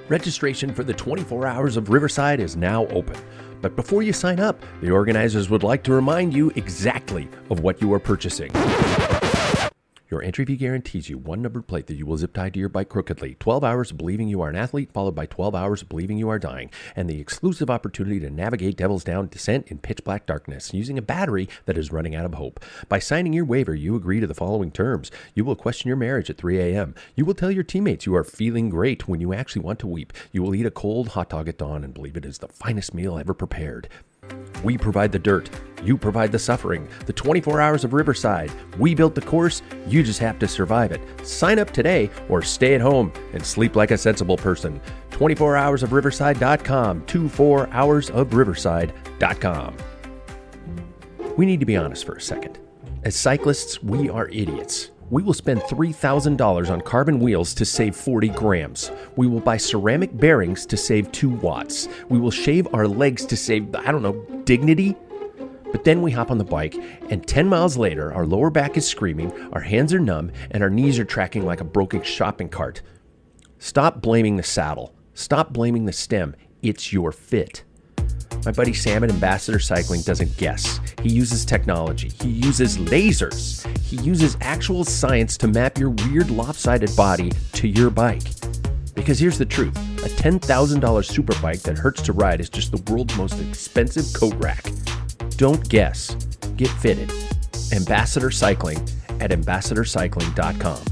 Registration for the 24 Hours of Riverside is now open. But before you sign up, the organizers would like to remind you exactly of what you are purchasing. Your entry fee guarantees you one numbered plate that you will zip tie to your bike crookedly, 12 hours of believing you are an athlete, followed by 12 hours of believing you are dying, and the exclusive opportunity to navigate Devil's Down descent in pitch black darkness using a battery that is running out of hope. By signing your waiver, you agree to the following terms. You will question your marriage at 3 a.m. You will tell your teammates you are feeling great when you actually want to weep. You will eat a cold hot dog at dawn and believe it is the finest meal ever prepared. We provide the dirt. You provide the suffering. The 24 Hours of Riverside. We built the course. You just have to survive it. Sign up today or stay at home and sleep like a sensible person. 24hoursofriverside.com. 24hoursofriverside.com. We need to be honest for a second. As cyclists, we are idiots. We will spend $3,000 on carbon wheels to save 40 grams. We will buy ceramic bearings to save 2 watts. We will shave our legs to save, dignity. But then we hop on the bike, and 10 miles later, our lower back is screaming, our hands are numb, and our knees are tracking like a broken shopping cart. Stop blaming the saddle. Stop blaming the stem. It's your fit. My buddy Sam at Ambassador Cycling doesn't guess. He uses technology. He uses lasers. He uses actual science to map your weird lopsided body to your bike. Because here's the truth. A $10,000 super bike that hurts to ride is just the world's most expensive coat rack. Don't guess. Get fitted. Ambassador Cycling at ambassadorcycling.com.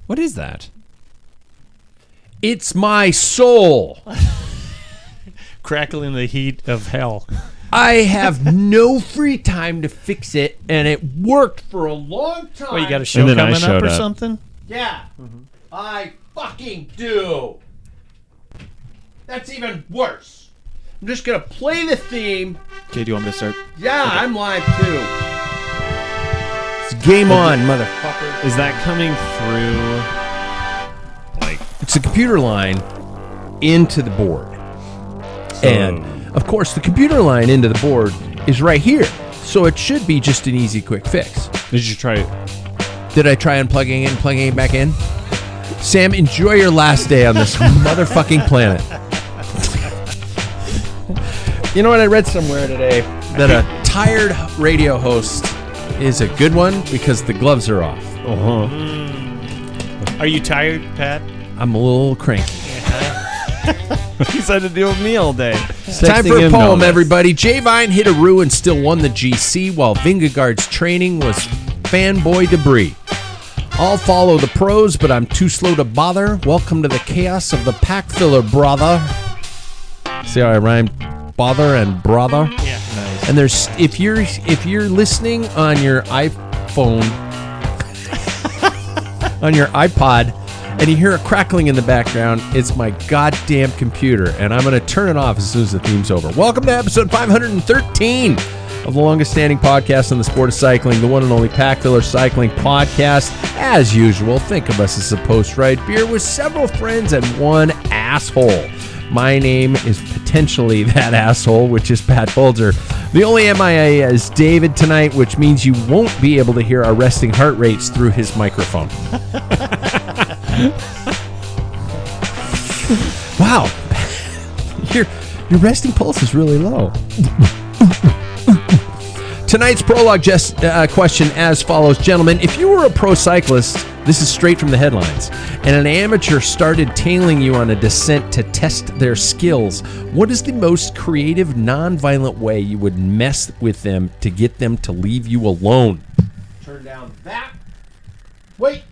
What is that? It's my soul. Crackle in the heat of hell. I have no free time to fix it, and it worked for a long time. Well, you got a show coming up or something? Yeah, I fucking do. That's even worse. I'm just going to play the theme. Okay, do you want me to start? Yeah, okay. I'm live, too. It's game on, motherfucker. Is that coming through? It's a computer line into the board. And, of course, the computer line into the board is right here. So it should be just an easy, quick fix. Did you try it? Did I try unplugging it and plugging it back in? Sam, enjoy your last day on this motherfucking planet. You know what? I read somewhere today that a tired radio host is a good one because the gloves are off. Are you tired, Pat? I'm a little cranky. He's had to deal with me all day. Time for a poem, everybody. Jay Vine hit a Roo and still won the GC, while Vingegaard's training was fanboy debris. I'll follow the pros, but I'm too slow to bother. Welcome to the chaos of the Packfiller, brother. See how I rhymed bother and brother? Yeah, nice. And there's if you're listening on your iPhone, on your iPod, and you hear a crackling in the background, it's my goddamn computer, and I'm going to turn it off as soon as the theme's over. Welcome to episode 513 of the longest-standing podcast on the sport of cycling, the one and only Packfiller Cycling Podcast. As usual, think of us as a post-ride beer with several friends and one asshole. My name is potentially that asshole, which is Pat Folger. The only MIA is David tonight, which means you won't be able to hear our resting heart rates through his microphone. Wow, your resting pulse is really low. Tonight's prologue question as follows. Gentlemen, if you were a pro cyclist, this is straight from the headlines, and an amateur started tailing you on a descent to test their skills, what is the most creative, non-violent way you would mess with them to get them to leave you alone? Turn down that. Wait.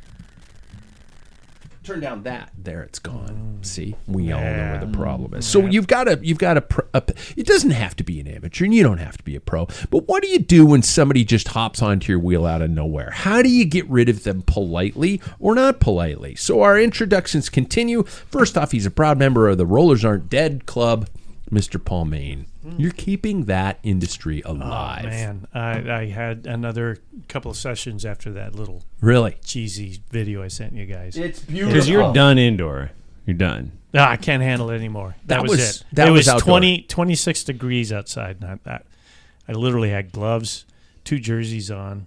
Turn down that. There, it's gone. See, we all know where the problem is. So you've got a it doesn't have to be an amateur, and you don't have to be a pro. But what do you do when somebody just hops onto your wheel out of nowhere? How do you get rid of them politely or not politely? So our introductions continue. First off, he's a proud member of the Rollers Aren't Dead Club, Mr. Paul Main. You're keeping that industry alive. Oh, man. I had another couple of sessions after that little really cheesy video I sent you guys. It's beautiful. Because you're done indoor. You're done. No, I can't handle it anymore. That was it. That it was 26 degrees outside. And I literally had gloves, 2 jerseys on,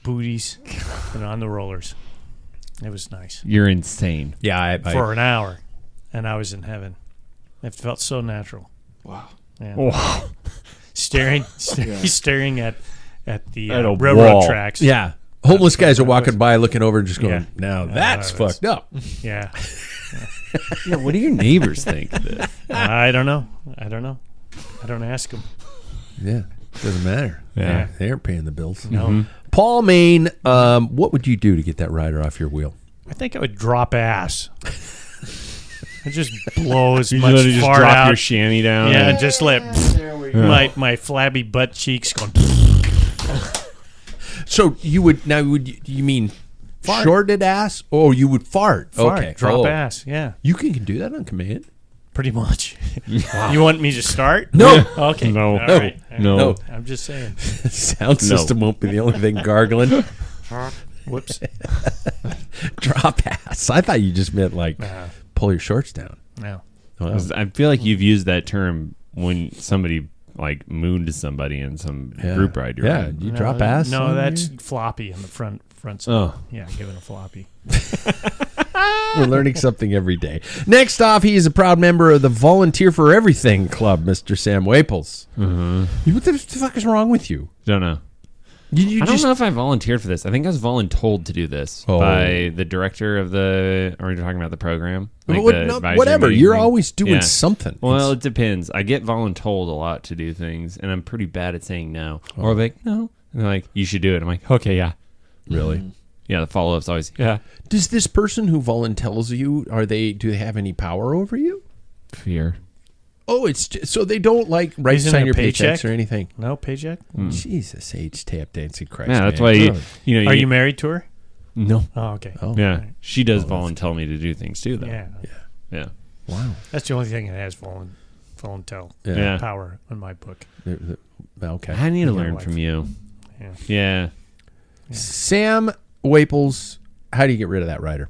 booties, and on the rollers. It was nice. You're insane. Yeah, For an hour, and I was in heaven. It felt so natural. Wow. Yeah. Wow. Staring at the At a railroad wall. tracks. yeah. Homeless guys are walking by, looking over, just going, Yeah. "Now that's that's- fucked up." Yeah. Yeah, what do your neighbors think of this? I don't know. I don't ask them. Yeah, doesn't matter. Yeah. They aren't paying the bills. No. Paul Main, what would you do to get that rider off your wheel? I think I would drop ass. It just blows You much literally just fart drop out. your shanty down. Yeah, and- and just let my flabby butt cheeks going. So you would you mean Fart. shorted ass, or you would fart? Fart, Okay, drop Oh. ass. Yeah, You can do that on command. pretty much. You want me to start? No. Okay. No. All No. right. No. No. I'm just saying. Sound system won't be the only thing gargling. Whoops. Drop ass. I thought you just meant like Nah. pull your shorts down. No. Wow. I feel like you've used that term when somebody like mooned somebody in some group ride you're Yeah, on. you drop ass. No, on that's you? floppy in the front side. Oh. Yeah, giving a floppy. We're learning something every day. Next off, he is a proud member of the Volunteer for Everything Club, Mr. Sam Waples. What the fuck is wrong with you? Don't know. You I don't just know if I volunteered for this. I think I was voluntold to do this Oh. by the director of the. Are you talking about the program? Like What- the no, advisory whatever. meeting You're thing? always doing Yeah. something. Well, It's- it depends. I get voluntold a lot to do things, and I'm pretty bad at saying no. Or I'm like, no. And they're like, you should do it. I'm like, okay, yeah. really. Yeah, the follow-up's always, yeah. Does this person who voluntells you, do they have any power over you? Fear. Oh, so they don't like write Isn't sign it your a paycheck? paychecks or anything. No paycheck? Jesus H tap dancing Christ. Yeah, that's man. why, Oh. you know. Are you married to her? No. Oh, okay. Oh. Yeah. She does voluntold me to do things too, though. Yeah. Yeah. Wow. That's the only thing that has voluntel Yeah. power in my book. Okay. I need to Yeah, learn wife. from you. Yeah. Yeah. Sam Waples, how do you get rid of that rider?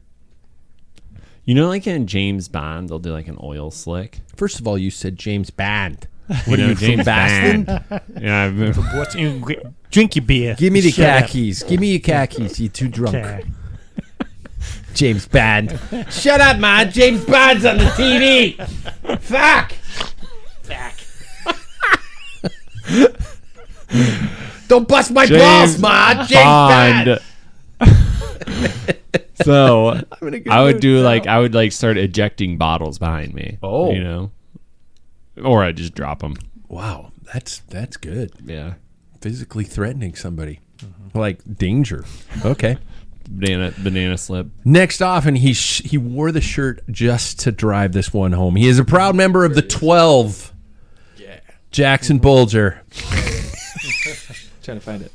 You know, like in James Bond, they'll do like an oil slick. First of all, you said James Bond. You know, you, from Boston? Yeah. What's drink your beer? Give me the Shut up. khakis. Give me your khakis. You too drunk. Okay. James Bond. Shut up, man. James Bond's on the TV. Fuck. Don't bust my balls, man. James Bond. So I'm in a good I would mood do now. like I would like start ejecting bottles behind me. Oh. You know, or I just drop them. Wow, that's good. Yeah. Physically threatening somebody, like danger. Okay. Banana slip. Next off, and he wore the shirt just to drive this one home. He is a proud member of the 12. Yeah. Jackson Bulger Trying to find it.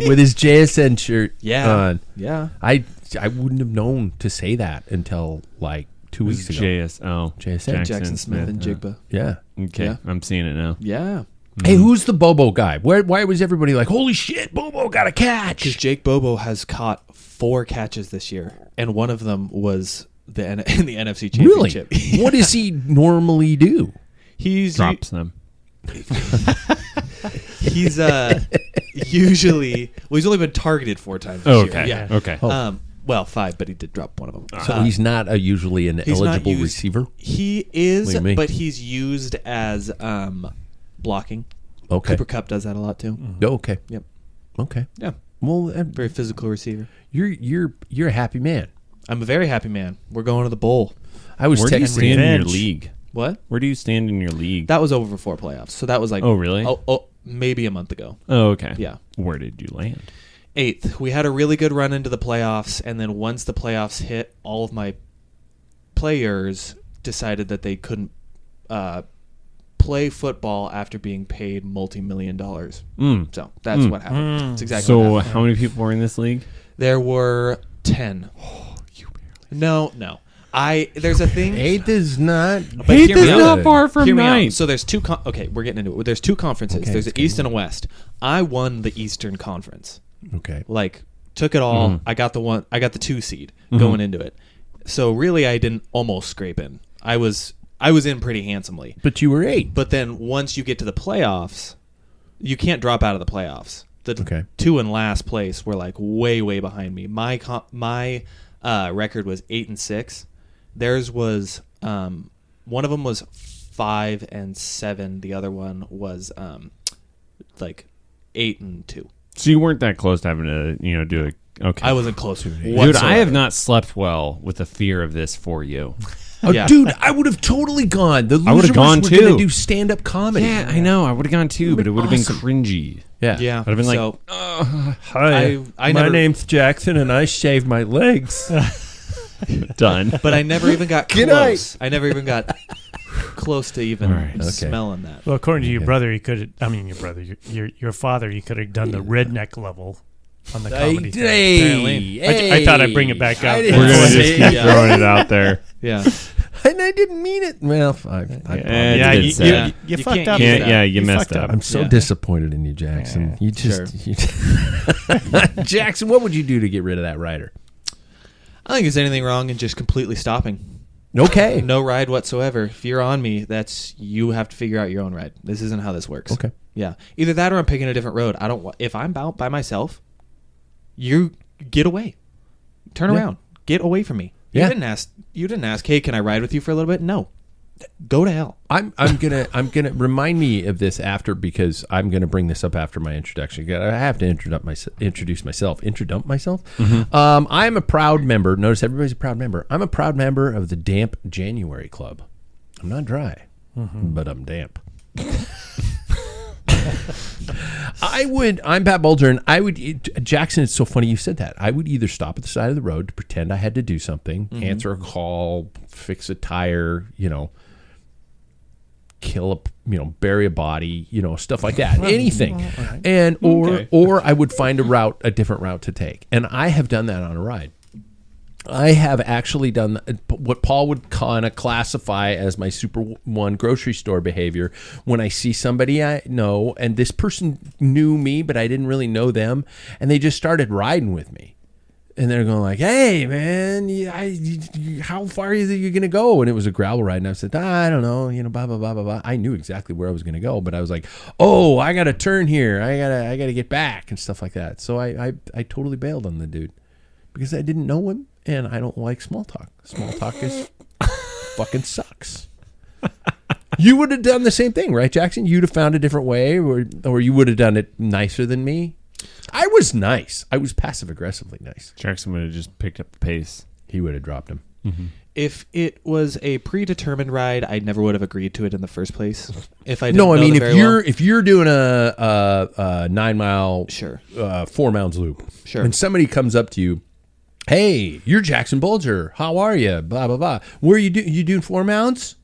with his JSN shirt on. Yeah. I wouldn't have known to say that until like 2 weeks ago. JSN. Jackson Smith and Jigba. Yeah. Okay, Yeah. I'm seeing it now. Yeah. Hey, who's the Bobo guy? Why was everybody like, holy shit, Bobo got a Because catch? Jake Bobo has caught 4 catches this year, and one of them was in the NFC Really? Championship. What does he normally do? He's Drops them. he's usually he's only been targeted 4 times this Oh, year. okay. Yeah. Okay. Oh. Well, 5, but he did drop one of them. So he's not usually an he's not eligible used- receiver? He is, What do you mean? but he's used as blocking. Okay. Cooper Kupp does that a lot too. Oh, okay. Yep. Okay. Yeah. Well, Very physical receiver. you're a happy man. I'm a very happy man. We're going to the bowl. I was Where do you texting. stand in your revenge. league? What? Where do you stand in your league? That was over 4 playoffs. So that was like Oh, really? maybe a month ago. Oh, okay. Yeah. Where did you land? 8th. We had a really good run into the playoffs, and then once the playoffs hit, all of my players decided that they couldn't play football after being paid multi-million dollars. Mm. So that's what happened. That's exactly So what happened. how many people were in this league? There were 10. No. There's a thing. 8th is not. But hear me out. from Hear me out. ninth. So there's two. Okay, we're getting into it. There's 2 conferences. Okay, There's it's the East and a West. I won the Eastern Conference. Okay. Like, took it all. I got the 2 seed going into it. So really, I didn't almost scrape in. I was in pretty handsomely. But you were 8. But then once you get to the playoffs, you can't drop out of the playoffs. The Okay. 2 in last place were like way behind me. My record was 8-6. Theirs was one of them was 5-7. The other one was like 8-2. So you weren't that close to having to, do a. Okay. I wasn't close to it. Dude, I have not slept well with the fear of this for you. Oh, Yeah. dude, I would have totally gone. The I would losers have gone were going too. to do stand-up comedy. Yeah, I know. I would have gone too, but it would have been cringy. Yeah. Yeah. I'd have been like, so, Hi, I my never- name's Jackson, and I shaved my legs. done. but I never even got Good close. I never even got close to even All right. Okay. smelling that. Well, according to your brother, you could. I mean, your brother, your father, you could have done the redneck level on the comedy. thing, apparently. I thought I'd bring it back up. I didn't We're going to say- just keep throwing it out there. Yeah. And I didn't mean it. Well, I Yeah, It's you, sad. you, you You fucked can't up. use Yeah, that. yeah, you messed fucked up. I'm so Yeah. disappointed in you, Jackson. You just, Jackson, what would you do to get rid of that rider? I don't think there's anything wrong in just completely stopping. Okay. No ride whatsoever. If you're on me, you have to figure out your own ride. This isn't how this works. Okay. Yeah. Either that or I'm picking a different road. If I'm out by myself, you get away. Turn Yeah. around. Get away from me. Yeah. You didn't ask, "Hey, can I ride with you for a little bit?" No. Go to hell. I'm gonna remind me of this after, because I'm gonna bring this up after my introduction. I have to introduce myself. I'm a proud member. Notice everybody's a proud member. I'm a proud member of the Damp January Club. I'm not dry, but I'm damp. I'm Pat Bulger, and Jackson, it's so funny you said that. I would either stop at the side of the road to pretend I had to do something, answer a call, fix a tire, kill bury a body, stuff like that, anything. And or I would find a different route to take. And I have done that on a ride. I have actually done what Paul would kind of classify as my Super One grocery store behavior. When I see somebody I know, and this person knew me, but I didn't really know them, and they just started riding with me. And they're going like, "Hey, man, how far are you going to go?" And it was a gravel ride. And I said, "I don't know, blah, blah, blah, blah, blah." I knew exactly where I was going to go, but I was like, "Oh, I got to turn here. I got to get back," and stuff like that. So I totally bailed on the dude because I didn't know him. And I don't like small talk. Small talk is fucking sucks. You would have done the same thing, right, Jackson? You'd have found a different way, or you would have done it nicer than me. I was nice. I was passive-aggressively nice. Jackson would have just picked up the pace. He would have dropped him. If it was a predetermined ride, I never would have agreed to it in the first place. If I didn't No, I know mean, them very well. if you're doing a 9 mile, Sure. 4 mounds loop, Sure. and somebody comes up to you, "Hey, you're Jackson Bulger. How are you? Blah blah blah. Where are you doing 4 mounts?"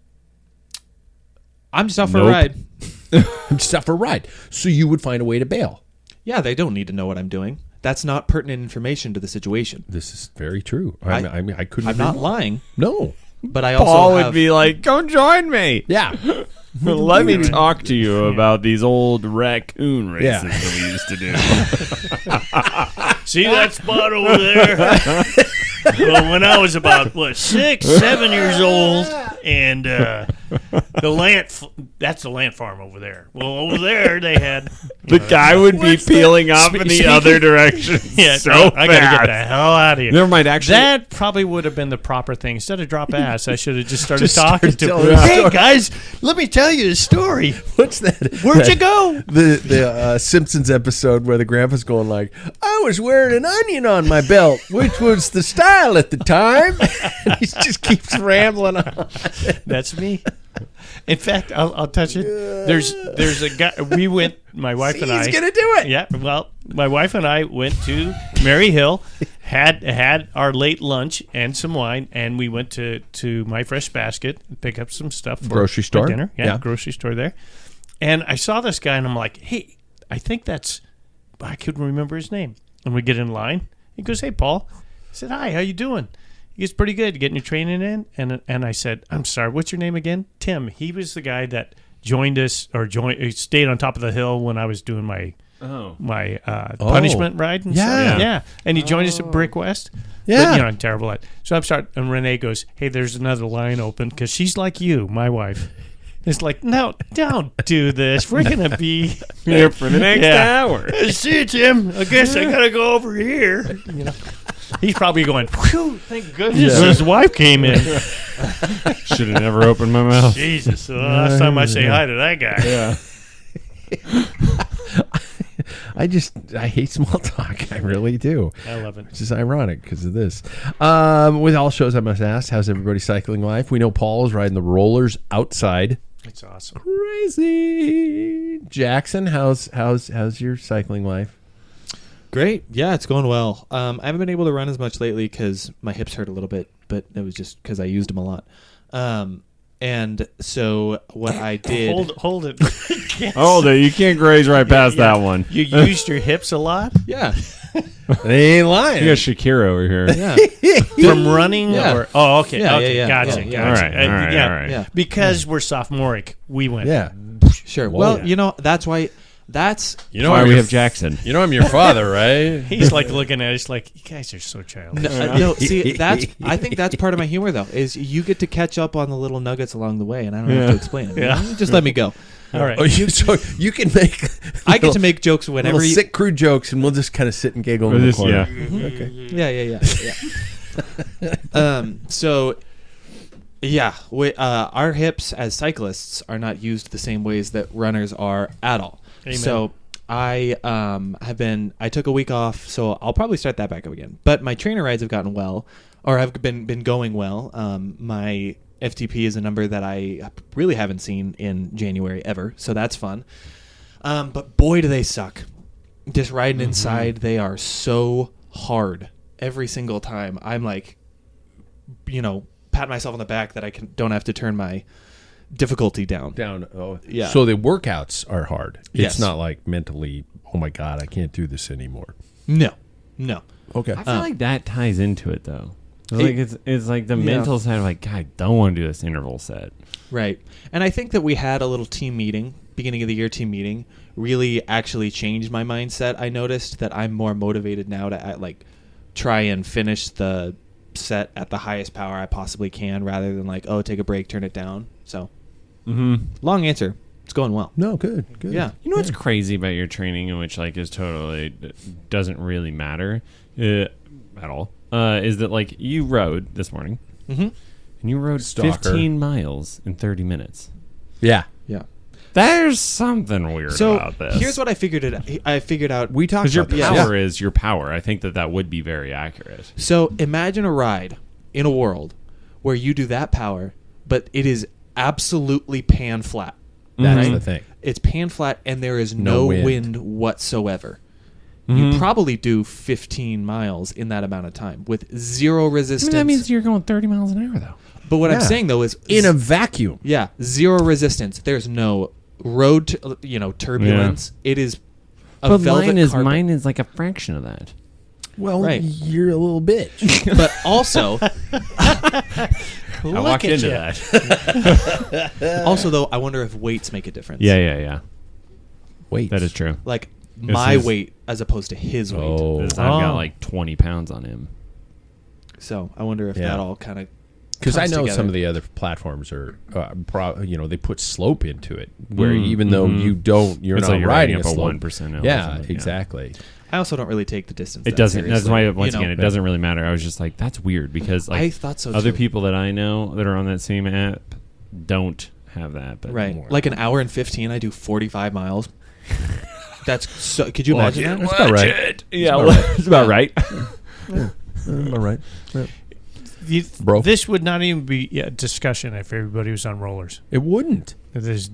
I'm just out for Nope. a ride. I'm just out for a ride. So you would find a way to bail. Yeah, they don't need to know what I'm doing. That's not pertinent information to the situation. This is very true. I mean, I couldn't. I'm agree not more. lying, No. but I also Paul have, would be like, "Come join me. Yeah. Let me talk to you about these old raccoon races Yeah. that we used to do." See that spot over there? Well, when I was about 6, 7 years old, and that's the Lant Farm over there. Well, over there they had The guy would be peeling off in the other direction. yeah. so I gotta get fast. the hell out of here. Never mind. Actually, That probably would have been the proper thing. Instead of drop ass, I should have just started Just talking started to telling him. the Hey story. guys, let me tell you the story. What's that? Where'd you go? The Simpsons episode where the grandpa's going like, "I was wearing an onion on my belt, which was the style at the time." And he just keeps rambling on. That's me. In fact, I'll touch it. There's a guy. We went. My wife and I. He's gonna do it. Yeah. Well, my wife and I went to Mary Hill, had our late lunch and some wine, and we went to My Fresh Basket, pick up some stuff for Grocery store? dinner. Yeah, Yeah. grocery store there. And I saw this guy, and I'm like, "Hey, I think I couldn't remember his name." And we get in line. He goes, "Hey, Paul." I said, "Hi, how you doing?" He goes, "Pretty good. Getting your training in?" And I said, "I'm sorry, what's your name again?" "Tim." He was the guy that joined us stayed on top of the hill when I was doing my punishment ride and Yeah. stuff. Yeah. And he joined us at Brick West. Yeah. But, I'm terrible at it. So and Renee goes, "Hey, there's another line open," because she's like you, my wife. It's like, no, don't do this. We're going to be Here for the next hour. See you, Jim. I guess I got to go over here. You know, he's probably going, whew, thank goodness his wife came in. Should have never opened my mouth. Jesus. The last time I say hi to that guy. Yeah. I hate small talk. I really do. I love it. Which is ironic because of this. With all shows, I must ask, how's everybody's cycling life? We know Paul's riding the rollers outside. It's awesome. Crazy. Jackson, how's your cycling life? Great. Yeah, it's going well. I haven't been able to run as much lately because my hips hurt a little bit, but it was just because I used them a lot. And so what I did... Hold it. Yes. Hold it. You can't graze right past that one. You used your hips a lot? Yeah. They ain't lying. You got Shakira over here. Yeah. From running? Yeah. Or, oh, okay. Yeah, okay. yeah, Gotcha. yeah. Gotcha. All right. Yeah. Yeah. Because we're sophomoric, we went. Yeah. Sure. Whoa. Well, Yeah. you know, that's why... That's... You know Why I'm we your have Jackson. You know I'm your father, right? He's like looking at us like, you guys are so childish. No, see, I think that's part of my humor, though, is you get to catch up on the little nuggets along the way, and I don't have to explain it. Yeah. You know? Just let me go. All right. Oh, so you can make I get to make jokes whenever little you... sick crew jokes, and we'll just kind of sit and giggle in the Just- corner. yeah. Okay. Yeah. So, yeah, our hips as cyclists are not used the same ways that runners are at all. Amen. So I took a week off, so I'll probably start that back up again. But my trainer rides have gotten well, or have been going well. My FTP is a number that I really haven't seen in January ever, so that's fun. But boy, do they suck. Just riding inside, they are so hard every single time. I'm like, pat myself on the back that I don't have to turn my difficulty down. Oh, Yeah. So the workouts are hard. Yes. It's not like mentally, oh my God, I can't do this anymore. No. Okay. I feel like that ties into it, though. Like it's like the mental side of like, God, I don't want to do this interval set. Right. And I think that we had a little team meeting, beginning of the year team meeting, really actually changed my mindset. I noticed that I'm more motivated now to try and finish the set at the highest power I possibly can, rather than like, oh, take a break, turn it down. So, long answer. It's going well. No, good. Yeah. You know what's crazy about your training, and which like is totally doesn't really matter at all, is that like you rode this morning, and you rode Stalker. 15 miles in 30 minutes. Yeah. Yeah. There's something weird So about this. here's what I figured out. We talked Because your about this. power is your power. I think that would be very accurate. So imagine a ride in a world where you do that power, but it is absolutely pan flat. That's right? the thing. It's pan flat and there is No no wind. wind whatsoever. You probably do 15 miles in that amount of time with zero resistance. that means you're going 30 miles an hour, though. But what I'm Yeah. saying though is In a vacuum. zero resistance. There's no road, turbulence. It is a But velvet carpet. mine is like a fraction of that. Well, Right. you're a little bitch. But also, I walked into that. also though, I wonder if weights make a difference. Yeah. Wait. That is true. Like my his- weight as opposed to his weight. Oh. I've got like 20 pounds on him. So I wonder if Yeah. that all kind of Because I comes know together. some of the other platforms are, they put slope into it, where even though you're It's not like you're riding riding a up a slope. 1% hill or Yeah, something, yeah. exactly. I also don't really take the distance. It that doesn't. That's seriously, why once you know? again, it doesn't really matter. I was just like, that's weird because like I thought so other too. people that I know that are on that same app don't have that. But Right. more. Like an hour and 15, I do 45 miles. That's so. Could you imagine that? That's about right. Yeah, It's about right. it's about right. All right. Yeah. Bro. This would not even be a discussion if everybody was on rollers. It wouldn't. There's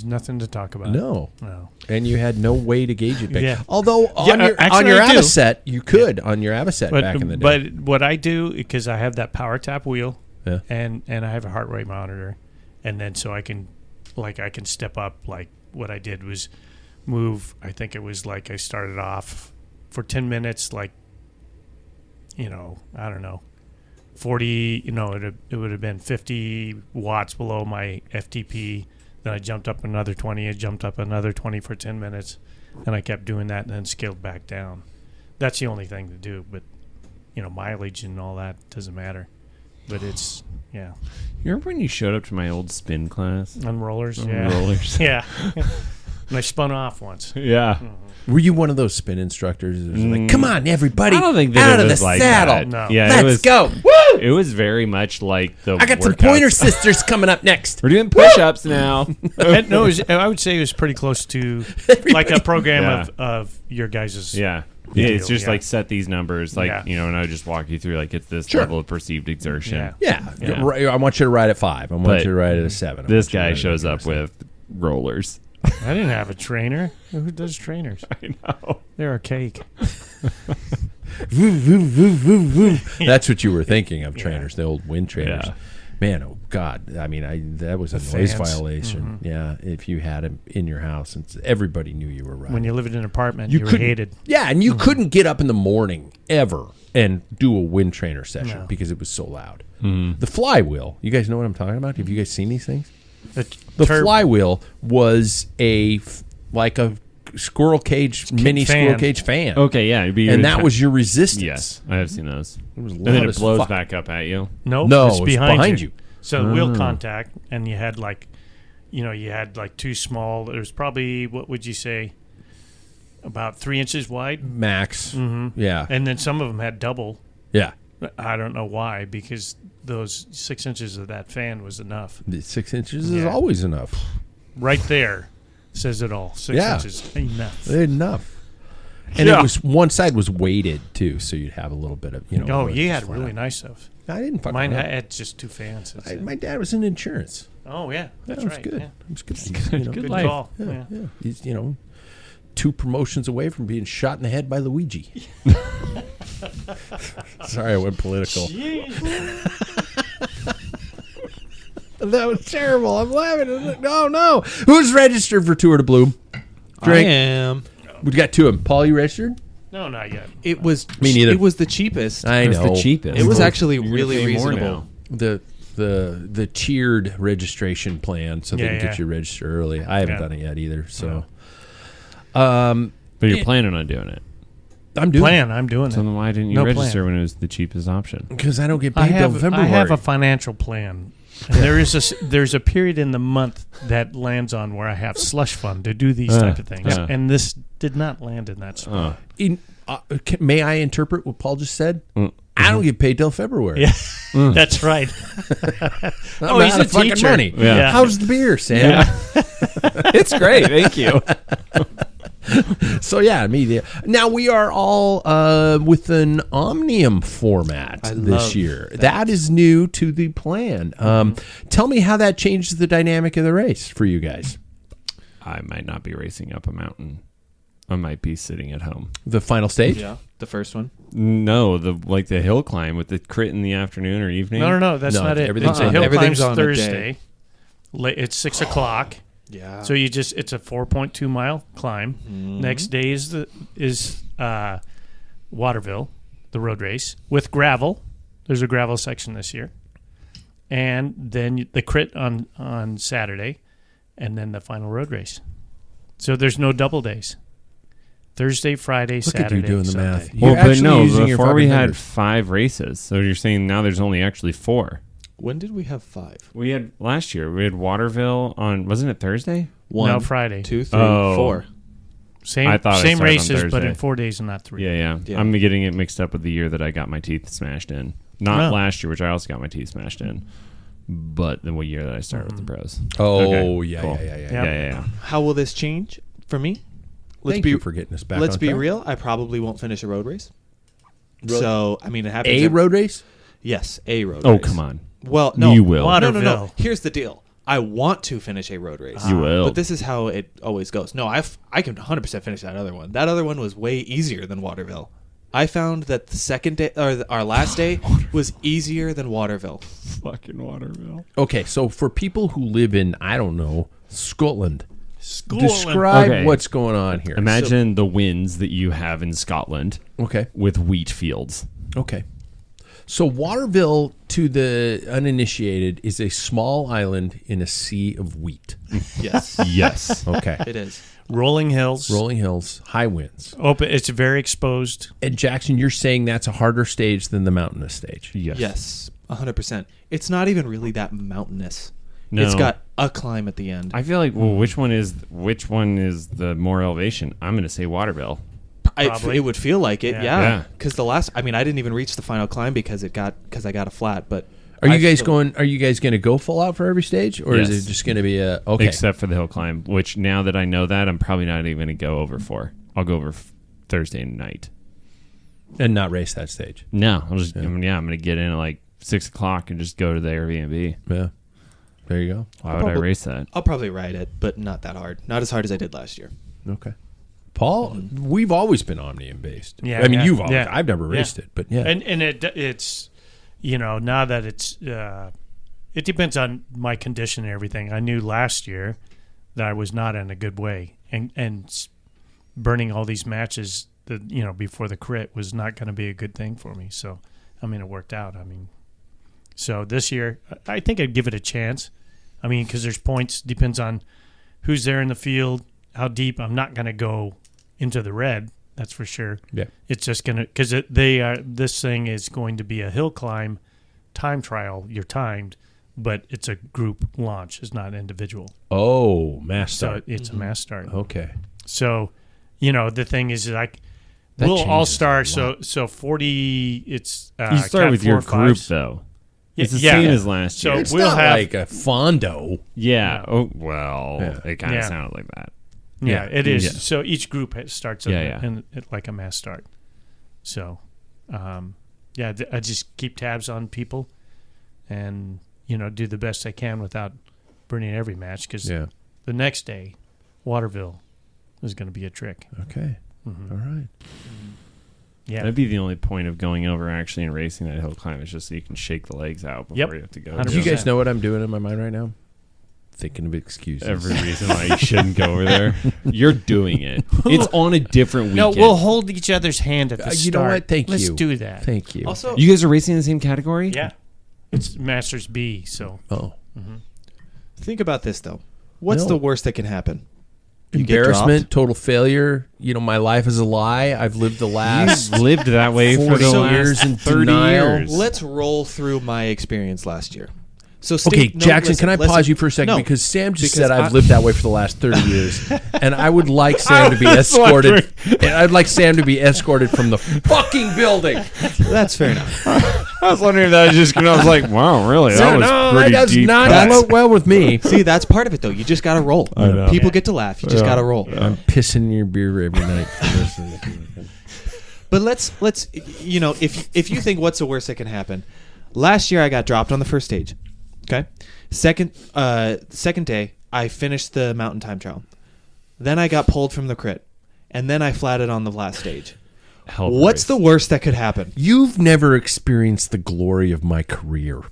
nothing to talk about. No. No. And you had no way to gauge it back. Yeah. Although on your actually, I do. Avocet, you could on your Avocet back in the day. But what I do, because I have that power tap wheel, Yeah. and I have a heart rate monitor, and then so I can step up. Like what I did was move. I think it was like I started off for 10 minutes, like I don't know, 40. It would have been 50 watts below my FTP. Then I jumped up another 20. I jumped up another 20 for 10 minutes, and I kept doing that, and then scaled back down. That's the only thing to do. But mileage and all that doesn't matter. but it's You remember when you showed up to my old spin class? on rollers. On Yeah, rollers. yeah. And I spun off once. Yeah. Were you one of those spin instructors? That was like, come on, everybody, I don't think that out it of was the like saddle. that. No. Yeah, Let's go. Woo! It was very much like the I got some workouts. Pointer Sisters coming up next. We're doing push-ups now. No, I would say it was pretty close to like a program Yeah. of your guys'. Yeah. Yeah, it's deal, just yeah. like set these numbers, like, Yeah. and I would just walk you through, like, it's this Sure. level of perceived exertion. Yeah. Yeah, I want you to ride at 5. I want But you to ride at a 7. I This want you to guy ride at shows a up 7. with rollers. I didn't have a trainer. Who does trainers? I know. They're archaic. That's what you were thinking of, trainers, the old wind trainers. Yeah. Man, oh God! I mean, that was a noise fans. violation. Yeah, if you had them in your house, and everybody knew you were riding. When you lived in an apartment, you were couldn't- hated. Yeah, and you couldn't get up in the morning ever and do a wind trainer session No. because it was so loud. The flywheel. You guys know what I'm talking about? Have you guys seen these things? The turb- flywheel was like a squirrel cage, mini fan. squirrel cage fan. Okay, yeah. it'd be- And that was your resistance. Yes, I have seen those. It was And then loud it as blows fuck. back up at you. Nope, No, it's it's behind, you. So wheel contact, and you had like, you had like two small. There's probably, what would you say, about 3 inches wide, Max. Yeah. and then some of them had double. Yeah. I don't know why, because those 6 inches of that fan was enough. The 6 inches is Yeah. always enough. Right there says it all. 6 Yeah. inches enough. Enough. And it was one side was weighted too, so you'd have a little bit of Oh, it you was had flat really out. nice stuff. I didn't fuck Mine around. had just two fans. That's it. My dad was in insurance. Oh yeah, that's That was right. good. Yeah. It was good. Good Good life. call. Yeah, Yeah. yeah. He's 2 promotions away from being shot in the head by Luigi. Sorry, I went political. That was terrible. I'm laughing. No. Who's registered for Tour de Bloom? I Drake. am. We got 2 of them. Paul, you registered? No, not yet. It was. Me neither. It was the cheapest. I It was know. the cheapest. It was You're actually gonna really pay more reasonable. now. The tiered registration plan, so they Yeah, can yeah. get you registered early. I haven't Yeah. done it yet either, so But you're planning on doing it. I'm doing I'm doing So it. then why didn't you No register plan. when it was the cheapest option? because I don't get I paid till have February. a financial plan. And there's a period in the month that lands on where I have slush fund to do these type of things, and this did not land in that spot. May I interpret what Paul just said? Mm. I don't get paid till February. Yeah, that's right. I'm he's out a of fucking teacher. money. Yeah. How's the beer, Sam? It's great. Thank you. So yeah, media. Now we are all with an Omnium format I this love year. That is new to the plan. Tell me how that changes the dynamic of the race for you guys. I might not be racing up a mountain. I might be sitting at home. The final stage. Yeah, the first one. No, the hill climb with the crit in the afternoon or evening. No, that's No, not it. everything's It's a on- hill everything's climb's on a day. Thursday. It's 6 o'clock. Yeah. So it's a 4.2 mile climb. Next day is Waterville, the road race with gravel. There's a gravel section this year, and then the crit on Saturday, and then the final road race. So there's no double days. Thursday, Friday, Look Saturday. at you doing the Sunday. math. Well, You're but actually no, using your before we fucking had fingers. 5 races. So you're saying now there's only actually 4. When did we have 5? We had last year. We had Waterville on, wasn't it Thursday? 1, No, Friday. 2, 3, Oh. 4. Same I thought I same started on races, but Thursday. in 4 days and not 3. Yeah. Yeah. I'm getting it mixed up with the year that I got my teeth smashed in. Not Oh. last year, which I also got my teeth smashed in, but the year that I started with the pros. Oh Okay, yeah, cool. yeah. Yep. Yeah. How will this change for me? Thank you for getting us back. Let's on be track. real. I probably won't finish a road race. So I mean, it happens. A road race. Yes, a road. Oh, race. come on. Well, no, You will. No. Waterville. Here's the deal. I want to finish a road race. You will. But this is how it always goes. No, I can 100% finish that other one. That other one was way easier than Waterville. I found that the second day or our last day was easier than Waterville. Fucking Waterville. Okay, so for people who live in Scotland, Scotland. describe Okay. what's going on here. Imagine the winds that you have in Scotland Okay. with wheat fields. Okay. So Waterville, to the uninitiated, is a small island in a sea of wheat. Yes, Yes. Okay. it is. Rolling hills. Rolling hills, high winds. Open. It's very exposed. And Jackson, you're saying that's a harder stage than the mountainous stage. Yes. Yes. 100%. It's not even really that mountainous. No. It's got a climb at the end. I feel like, well, which one is the more elevation? I'm going to say Waterville. It would feel like it, Yeah. yeah. Because I didn't even reach the final climb because I got a flat. But Are you guys going to go full out for every stage, or Yes. is it just going to be a okay? Except for the hill climb, which now that I know that, I'm probably not even going to go over 4. I'll go over Thursday night. And not race that stage. No, I'm going to get in at like 6 o'clock and just go to the Airbnb. Yeah, there you go. Why would I race that? I'll probably ride it, but not that hard. Not as hard as I did last year. Okay. Paul, we've always been Omnium based. Yeah, I mean, yeah, you've always. yeah. I've never raced it, but yeah. And it's now that it's it depends on my condition and everything. I knew last year that I was not in a good way, and burning all these matches that before the crit was not going to be a good thing for me. So it worked out. So this year I think I'd give it a chance. Because there's points, depends on who's there in the field, how deep. I'm not going to go into the red, that's for sure. Yeah. It's just going to, because this thing is going to be a hill climb time trial. You're timed, but it's a group launch. It's not individual. Oh, mass So start. it's a mass start. Okay. So, the thing is like, That we'll all changes start. a So 40, it's You start cat with 4 your or group, 5s. though. Yeah, It's the yeah. same as last So year. It's we'll not have like a fondo. Yeah. Oh, well, Yeah. it kind of Yeah. sounded like that. Yeah, it is. Yeah. So each group starts like a mass start. So, I just keep tabs on people, and do the best I can without burning every match. Because the next day, Waterville is going to be a trick. Okay. Mm-hmm. All right. Yeah, That'd be the only point of going over actually and racing that hill climb. Is just so you can shake the legs out before Yep. you have to go. 100%. Do you guys know what I'm doing in my mind right now? Thinking of excuses. Every reason why you shouldn't go over there. You're doing it. It's on a different no, weekend. we'll hold each other's hand at the start. You know what? Thank Let's you. do that. Thank you. Also, You guys are racing in the same category? Yeah, it's Masters B. So Oh. think about this though. What's No. the worst that can happen? You get Embarrassment, dropped? total failure. My life is a lie. I've lived the last You've lived that way for 40 the last years in 30 denial. years. Let's roll through my experience last year. So Okay, Jackson, can I pause you for a second? No, because Sam just because said I've lived that way for the last 30 years. And I would like Sam to be was escorted. And I'd like Sam to be escorted from the fucking building. That's fair enough. I was wondering if that was just because I was like, wow, really? That was no, pretty that does deep not cut. float well with me. See, that's part of it though. You just got to roll. I know. People get to laugh. You just got to roll. I'm pissing in your beer every night. For this. But let's if you think what's the worst that can happen. Last year I got dropped on the first stage. Okay? Second day I finished the mountain time trial. Then I got pulled from the crit. And then I flatted on the last stage. What's the worst that could happen? You've never experienced the glory of my career.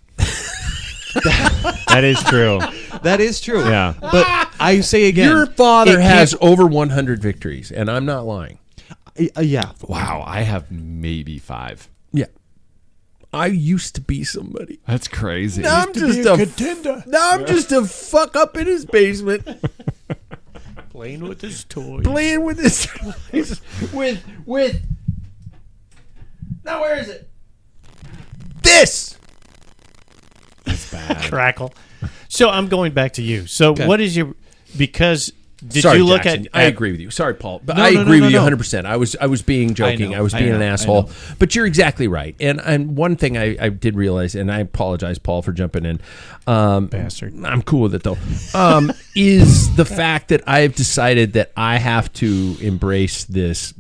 That is true. That is true. Yeah. But I say again, Your father it has can't- over 100 victories, and I'm not lying. yeah. Wow, I have maybe 5. Yeah. I used to be somebody. That's crazy. Now I'm just a contender. Now I'm just a fuck up in his basement playing with his toys. playing with his with. Now where is it? This. That's bad. Crackle. So I'm going back to you. So Okay. what is your Did Sorry, you look Jackson, at? I agree with you. Sorry, Paul, but No, I no, agree no, with no, you no. 100%. I was being joking. I was I being know, an I asshole. know. But you're exactly right. And one thing I did realize, and I apologize, Paul, for jumping in. Bastard. I'm cool with it though. Is the fact that I've decided that I have to embrace this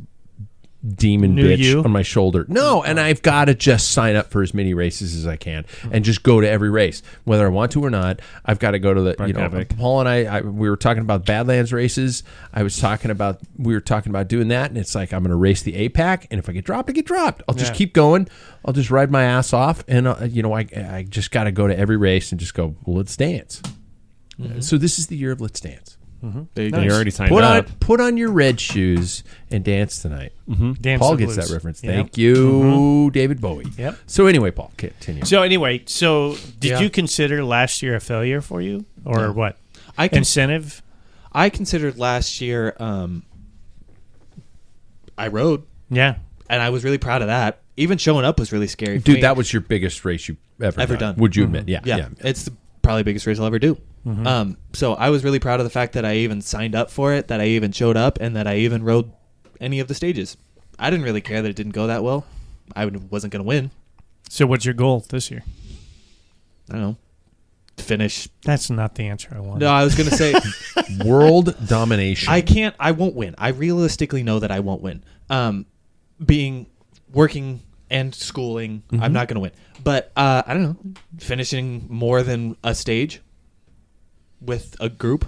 demon New bitch you? on my shoulder. No, and I've got to just sign up for as many races as I can and just go to every race, whether I want to or not. I've got to go to the. Epic. Paul and I we were talking about Badlands races. We were talking about doing that, and it's like I'm going to race the APAC, and if I get dropped, I get dropped. I'll just keep going. I'll just ride my ass off, and I just got to go to every race and just go. Well, let's dance. So this is the year of Let's Dance. There you You go. already signed Put up. on your red shoes and dance tonight. Dance Paul the gets blues. that reference. Yep. Thank you, David Bowie. Yep. So anyway, Paul, continue. So anyway, did Yeah. you consider last year a failure for you, or No. what? I Incentive? I considered last year I rode Yeah. and I was really proud of that. even showing up was really scary. For Dude, me. that was your biggest race you've ever done. Would you admit? Yeah. Yeah, it's probably the biggest race I'll ever do. So I was really proud of the fact that I even signed up for it, that I even showed up, and that I even rode any of the stages. I didn't really care that it didn't go that well. I wasn't going to win. So what's your goal this year? I don't know. Finish. That's not the answer I want. No, I was going to say World domination. I won't win. I realistically know that I won't win. Working and schooling, I'm not going to win. But I don't know, finishing more than a stage with a group,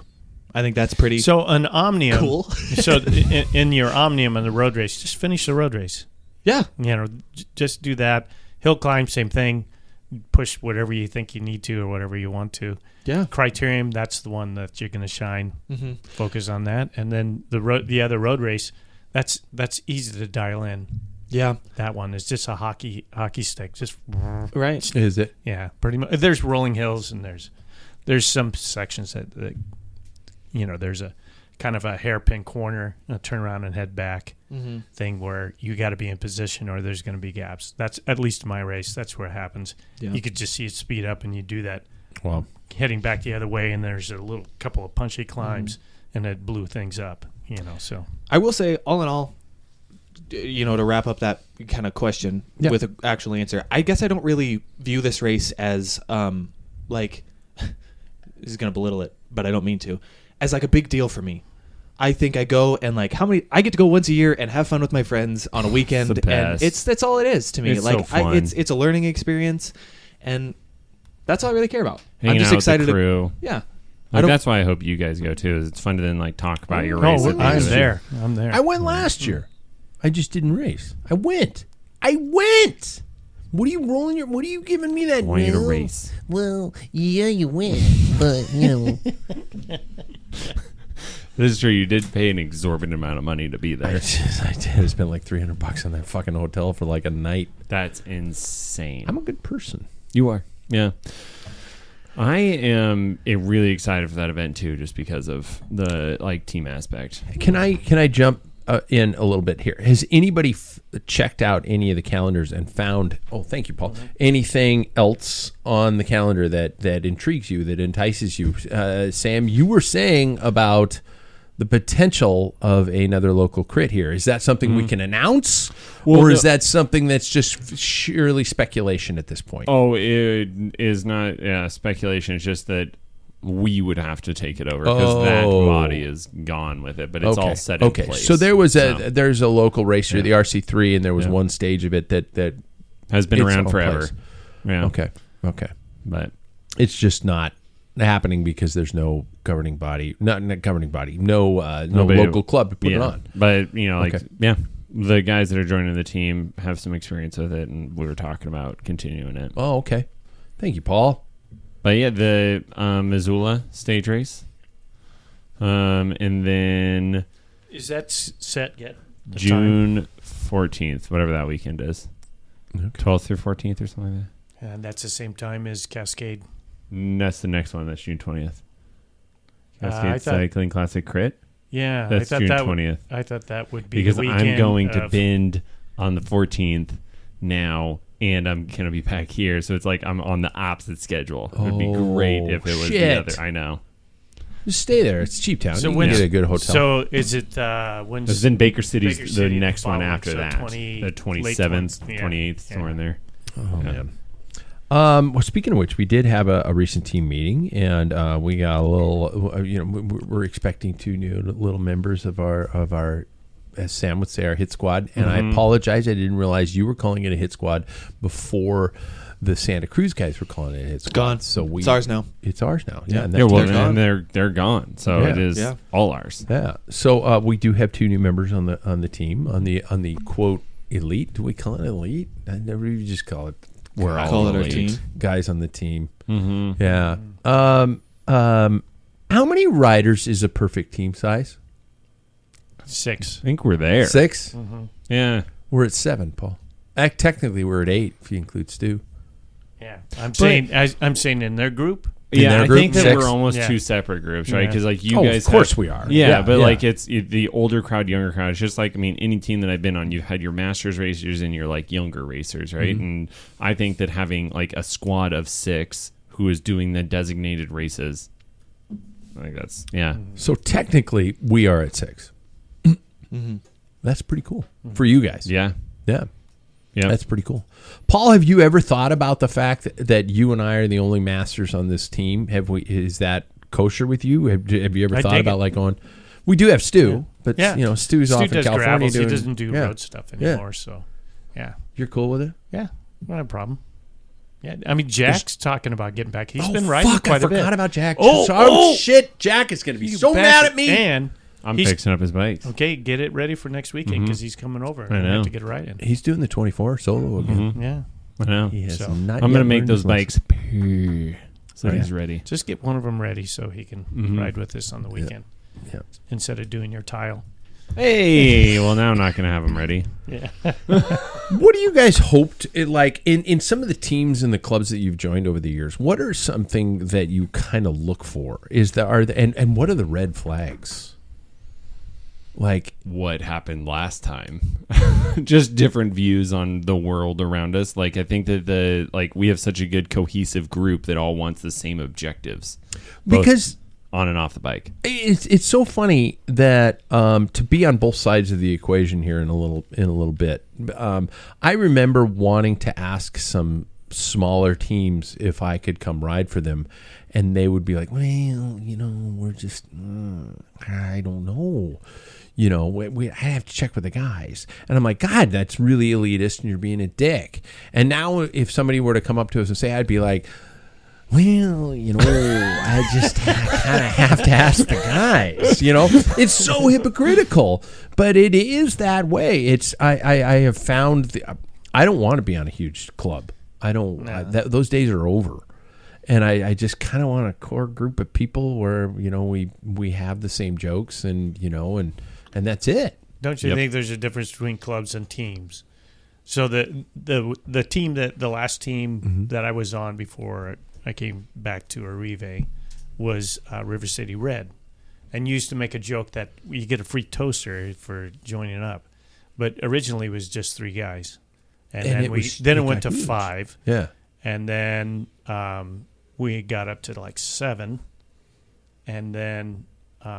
I think that's pretty So an Omnium. cool. So in your Omnium on the road race, just finish the road race. Yeah. Just do that. Hill climb, same thing. Push whatever you think you need to or whatever you want to. Yeah. Criterium, that's the one that you're going to shine. Mm-hmm. Focus on that, and then the other road race, that's easy to dial in. Yeah. That one is just a hockey stick, just Right. Is it? yeah, pretty much. There's rolling hills and there's some sections that there's a kind of a hairpin corner, a turn around and head back thing where you got to be in position or there's going to be gaps. That's at least in my race. That's where it happens. Yeah. You could just see it speed up and you do that. Wow. Heading back the other way, and there's a little couple of punchy climbs, and it blew things up. So I will say, all in all, to wrap up that kind of question with an actual answer, I guess I don't really view this race as like this is going to belittle it, but I don't mean to, as like a big deal for me. I think I go and like I get to go once a year and have fun with my friends on a weekend, It's the and best. that's all it is to me. It's like so fun. it's a learning experience, and that's all I really care about. Hanging I'm just out excited. with the crew. Yeah, Like, that's why I hope you guys go too. Is it's fun to then like talk about your race. at the end I'm of it. there. I'm there. I went last year. I just didn't race. I went. What are you rolling your? What are you giving me that? I want you to no? race. Well, yeah, you win, but, This is true. You did pay an exorbitant amount of money to be I there. did. I spent like $300 on that fucking hotel for like a night. That's insane. I'm a good person. You are. Yeah. I am really excited for that event too, just because of the like team aspect. Can I jump in a little bit here? Has anybody checked out any of the calendars and found? Oh, thank you, Paul. Anything else on the calendar that intrigues you, that entices you? Sam, you were saying about the potential of another local crit here. Is that something we can announce, or is that something that's just sheerly speculation at this point? Oh, it is not speculation. It's just that we would have to take it over because that body is gone with it, but it's all set in place. So there was there's a local race here, the RC3, and there was one stage of it that has been its around own forever. place. Yeah. Okay. But It's just not happening because there's no governing body, no local club to put it on. But the guys that are joining the team have some experience with it, and we were talking about continuing it. Oh, okay. Thank you, Paul. But yeah, the Missoula stage race, and then Is that set yet? The June 14th, whatever that weekend is, 12th through 14th or something like that. time? And that's the same time as Cascade. That's the next one. That's June 20th. I Cascade thought- Cycling Classic Crit. Yeah, That's I thought June that 20th. I thought that would be Because the I'm weekend going to of- Bend on the 14th now, and I'm going to be back here. So it's like I'm on the opposite schedule. It would be great if it was the shit. other. I know. Just stay there. It's cheap town. So you can when's- get a good hotel. So is it when's It's in Baker City's Baker the City next one following, after so that. 20 The late 27th, 20s, yeah. 28th, somewhere in there. Oh man. Well, speaking of which, we did have a recent team meeting, and we got a little. We're expecting 2 new little members of our, as Sam would say, our hit squad. And I apologize, I didn't realize you were calling it a hit squad before the Santa Cruz guys were calling it a hit squad. gone. So It's ours now. It's ours now. Yeah. And Yeah, that's well, they're gone. and they're gone. So Yeah. it is Yeah. all ours. Yeah. So we do have 2 new members on the team on the quote elite. Do we call it elite? I never even just call it. We're all Call it our elite. team. Guys on the team. Mm-hmm. Yeah. How many riders is a perfect team size? 6? I think we're there. 6. Yeah. We're at 7, Paul. Technically, we're at 8 if you include Stu. Yeah, I'm saying in their group in Yeah, their I group? think that 6? we're almost Yeah. two separate groups, right? Yeah. Because like you Oh, guys, of course we are. Yeah, but yeah. like it's the older crowd, younger crowd. It's just like, I mean, any team that I've been on, you've had your masters racers and your like younger racers, right? And I think that having like a squad of 6 who is doing the designated races, I think that's So technically, we are at 6. That's pretty cool for you guys. yeah. Yeah. Yeah. That's pretty cool. Paul, have you ever thought about the fact that you and I are the only masters on this team? Is that kosher with you? Have you ever I thought dig about it. like going? We do have Stu, but Yeah. Stu's Stu off in does California gravels. doing. He doesn't do yeah. road stuff anymore. So, yeah. You're cool with it? Yeah. Not a problem. Yeah. I mean, Jack's talking about getting back. He's been Oh, riding fuck, quite I a bit. forgot about Jack. Oh, Shit! Jack is going to be You so mad bastard. at me. And I'm he's- fixing up his bikes. okay, get it ready for next weekend because he's coming over. I and we know. have to get it right in. He's doing the 24 solo again. Yeah. I know. He has So, not. I'm yet gonna make learned those his lesson. bikes purr, so Yeah. he's ready. Just get one of them ready so he can ride with us on the weekend Yeah. instead of doing your tile. Hey, well now I'm not gonna have him ready. Yeah. What do you guys hoped like in some of the teams and the clubs that you've joined over the years? What are something that you kind of look for? And what are the red flags? Like What happened last time? Just different views on the world around us. Like I think that we have such a good cohesive group that all wants the same objectives. both because on and off the bike. it's so funny that to be on both sides of the equation here in a little bit. I remember wanting to ask some smaller teams if I could come ride for them, and they would be like, "Well, we're just I don't know." I have to check with the guys. And I'm like, God, that's really elitist and you're being a dick. And now if somebody were to come up to us and say, I'd be like, well, I just kind of have to ask the guys, It's so hypocritical, but it is that way. I have found, I don't want to be on a huge club. I don't, those days are over. And I just kind of want a core group of people where, we have the same jokes and and that's it. Don't you think there's a difference between clubs and teams? So the team the last team that I was on before I came back to Arrive was River City Red, and used to make a joke that you get a free toaster for joining up, but originally it was just 3 guys, and then it went to 5, Yeah, and then we got up to like 7, and then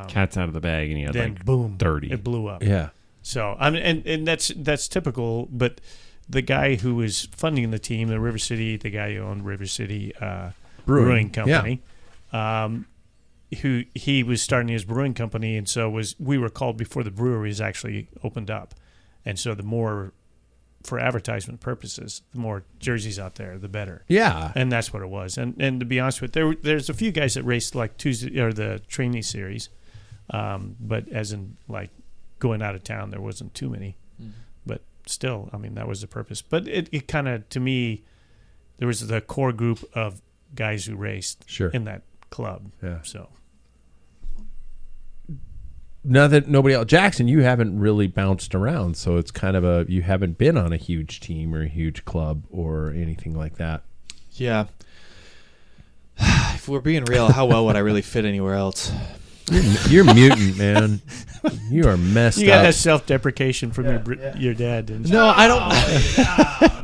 Cat's out of the bag, and he had then like boom, 30. it blew up. yeah. So and that's typical. But the guy who was funding the team, the guy who owned River City Brewing Company, who he was starting his brewing company, and so we were called before the breweries actually opened up, and so the more for advertisement purposes, the more jerseys out there, the better. Yeah. And that's what it was. And to be honest with you, there's a few guys that raced like Tuesday or the trainee series, but as in like going out of town, there wasn't too many. But still, I mean, that was the purpose. But it kind of, to me, there was the core group of guys who raced in that club. Yeah. So Now that nobody else, Jackson, you haven't really bounced around, so it's kind of you haven't been on a huge team or a huge club or anything like that. Yeah. If we're being real, how well would I really fit anywhere else? You're mutant, man. You are messed you got up. that self-deprecation from your dad, didn't you? No, I don't.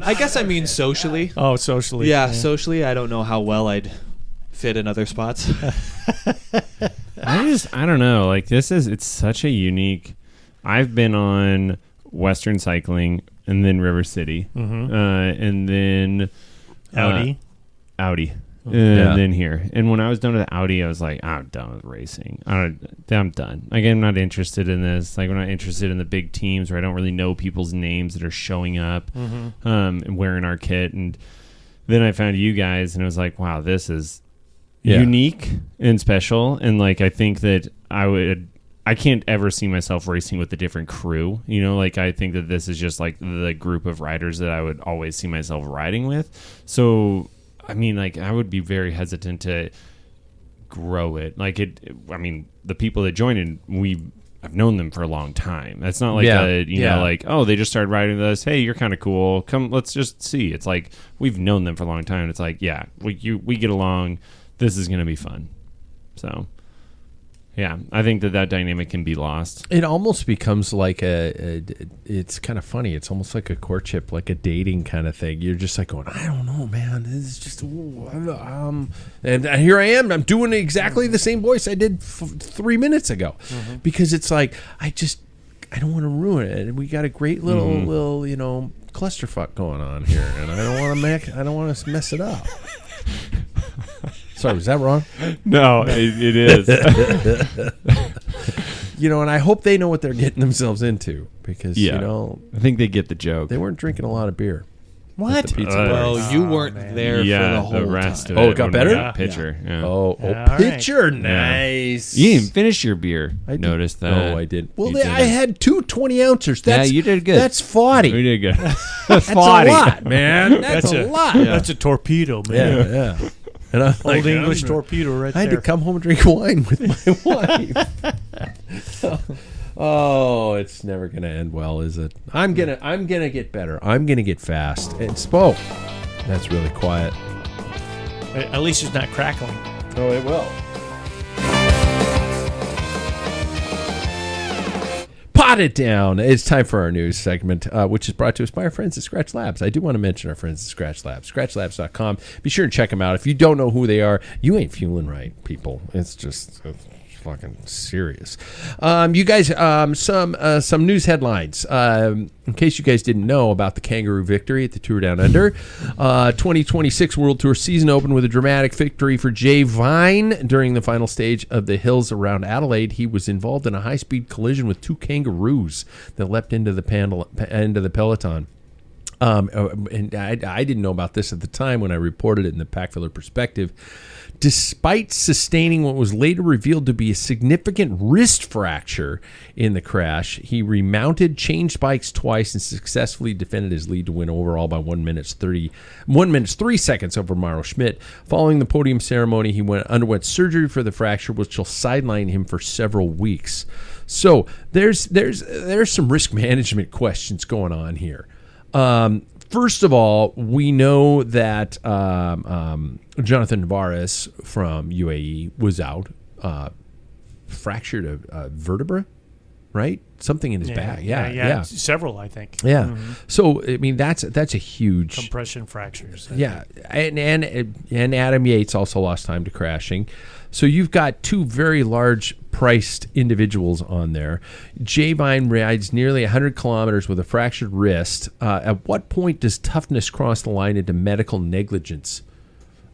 I guess I mean socially. Oh, socially. Yeah, socially, I don't know how well I'd fit in other spots. I don't know. Like it's such a unique. I've been on Western Cycling and then River City, and then Audi. And then here. And when I was done with Audi, I was like, I'm done with racing. I'm done. Like, I'm not interested in this. Like, I'm not interested in the big teams where I don't really know people's names that are showing up and wearing our kit. And then I found you guys, and I was like, wow, this is unique and special. And, like, I think that I can't ever see myself racing with a different crew. Like, I think that this is just, like, the group of riders that I would always see myself riding with. So I mean, like, I would be very hesitant to grow it. Like, the people that joined in, I've known them for a long time. That's not like like, oh, they just started riding with us. Hey, you're kind of cool. Come, let's just see. It's like, we've known them for a long time. It's like, yeah, we get along. this is going to be fun. So, yeah, I think that dynamic can be lost. It almost becomes like it's kind of funny. It's almost like a courtship, like a dating kind of thing. You're just like going, I don't know, man. This is just, and here I am. I'm doing exactly the same voice I did 3 minutes ago, because it's like I don't want to ruin it. We got a great little clusterfuck going on here, and I don't want to mess it up. Sorry, was that wrong? No, it is. And I hope they know what they're getting themselves into, because I think they get the joke. they weren't drinking a lot of beer. What? At the pizza Well, place. you weren't man. there for the whole rest time. of Oh, it it got when we better? got pitcher. Yeah. Oh, Yeah, all right. pitcher, nice. You didn't finish your beer. I did. Noticed that. No, I didn't. Well, You I didn't. had two 20-ounces. That's, you did good. That's 40. We did good. That's a lot, man. That's a lot. That's a torpedo, man. Yeah. And I'm Old English torpedo right I had there. to come home and drink wine with my wife. Oh, it's never gonna end well, is it? I'm gonna get better. I'm gonna get fast. And spoke. That's really quiet. At least it's not crackling. Oh, it will. Pot it down. It's time for our news segment, which is brought to us by our friends at Scratch Labs. I do want to mention our friends at Scratch Labs. ScratchLabs.com. Be sure and check them out. If you don't know who they are, you ain't fueling right, people. It's just fucking serious. You guys, some news headlines. In case you guys didn't know about the Kangaroo victory at the Tour Down Under, 2026 World Tour season opened with a dramatic victory for Jay Vine during the final stage of the hills around Adelaide. He was involved in a high-speed collision with two kangaroos that leapt into the peloton. And I didn't know about this at the time when I reported it in the Packfiller Perspective. Despite sustaining what was later revealed to be a significant wrist fracture in the crash, he remounted, changed bikes twice, and successfully defended his lead to win overall by 1 minute 3 seconds over Mauro Schmidt. Following the podium ceremony, he underwent surgery for the fracture, which will sideline him for several weeks. So there's some risk management questions going on here. First of all, we know that Jonathan Navarez from UAE was out, fractured a vertebra, right? Something in his back. Yeah. Several, I think. Yeah. So I mean, that's a huge Compression fractures. Yeah, and Adam Yates also lost time to crashing. So you've got two very large priced individuals on there. Jay Vine rides nearly 100 kilometers with a fractured wrist. At what point does toughness cross the line into medical negligence?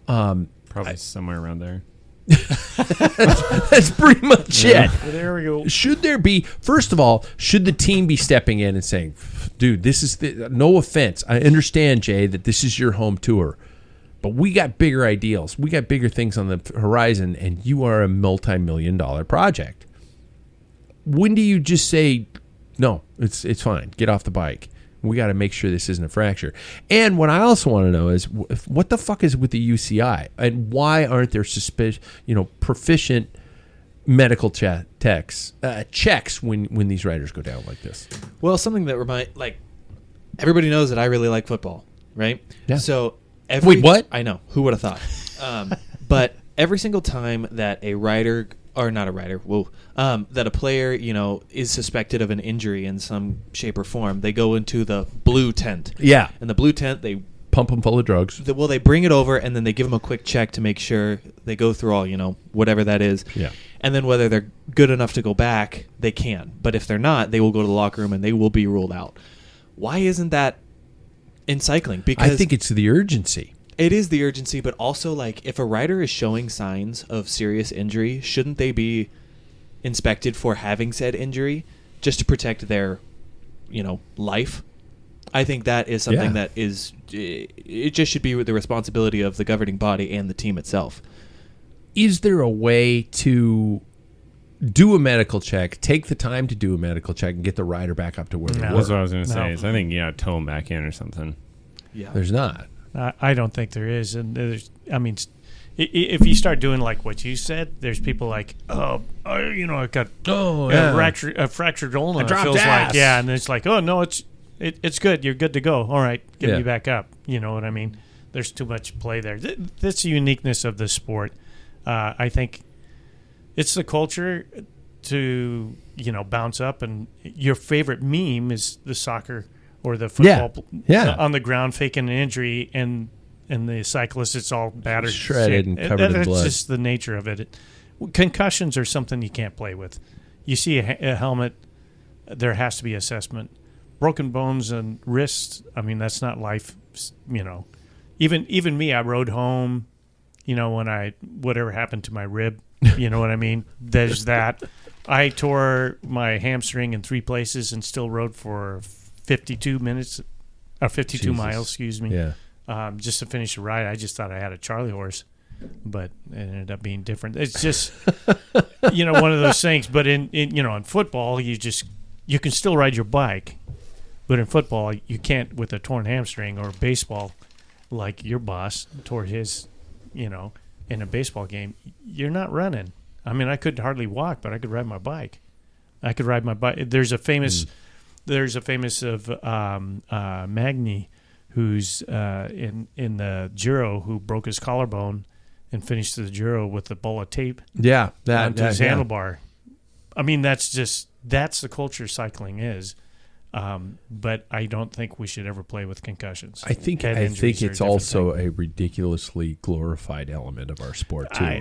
Probably somewhere around there. That's pretty much it. Well, there we go. Should there be, first of all, should the team be stepping in and saying, dude, this is no offense. I understand, Jay, that this is your home tour, but we got bigger ideals. We got bigger things on the horizon, and you are a multi-million-dollar project. When do you just say, no, it's fine, get off the bike? We got to make sure this isn't a fracture. And what I also want to know is what the fuck is with the UCI, and why aren't there proficient medical checks when these riders go down like this? Well, something that everybody knows that I really like football, right? Yeah. So Wait, what? I know. Who would have thought? But every single time that a rider, or not a rider, that a player, is suspected of an injury in some shape or form, they go into the blue tent. Yeah. And the blue tent, they Pump them full of drugs. they bring it over, and then they give them a quick check to make sure they go through all, whatever that is. Yeah. And then whether they're good enough to go back, they can. But if they're not, they will go to the locker room and they will be ruled out. Why isn't that in cycling? Because I think it's the urgency. it is the urgency, but also if a rider is showing signs of serious injury, shouldn't they be inspected for having said injury just to protect their, life? I think that is something that is, it just should be the responsibility of the governing body and the team itself. Is there a way to do a medical check, take the time to do a medical check, and get the rider back up to where they were? That's what I was going to say. Is I think, tow them back in or something. Yeah. There's not. I don't think there is. And if you start doing like what you said, there's people like, I got a fractured ulna. I dropped feels ass. like, and it's like, oh no, it's good. You're good to go. All right, get me back up. You know what I mean? There's too much play there. That's the uniqueness of the sport. I think it's the culture to bounce up, and your favorite meme is the soccer or the football on the ground faking an injury, and the cyclist, it's all battered, shredded, and covered in blood. That's just the nature of it. Concussions are something you can't play with. You see a helmet, there has to be assessment. Broken bones and wrists, I mean, that's not life. Even me, I rode home. When whatever happened to my rib, you know what I mean? There's that. I tore my hamstring in 3 places and still rode for 52 minutes, or 52 miles, excuse me. Yeah. Just to finish the ride. I just thought I had a Charlie horse, but it ended up being different. It's just, one of those things. But in football, you can still ride your bike, but in football, you can't with a torn hamstring. Or baseball, like your boss tore his, in a baseball game, you're not running. I mean, I could hardly walk, but I could ride my bike. There's a famous of Magny, who's in the Giro, who broke his collarbone and finished the Giro with a ball of tape. Yeah, onto his handlebar. I mean, that's the culture cycling is. But I don't think we should ever play with concussions. I think it's also a ridiculously glorified element of our sport too. I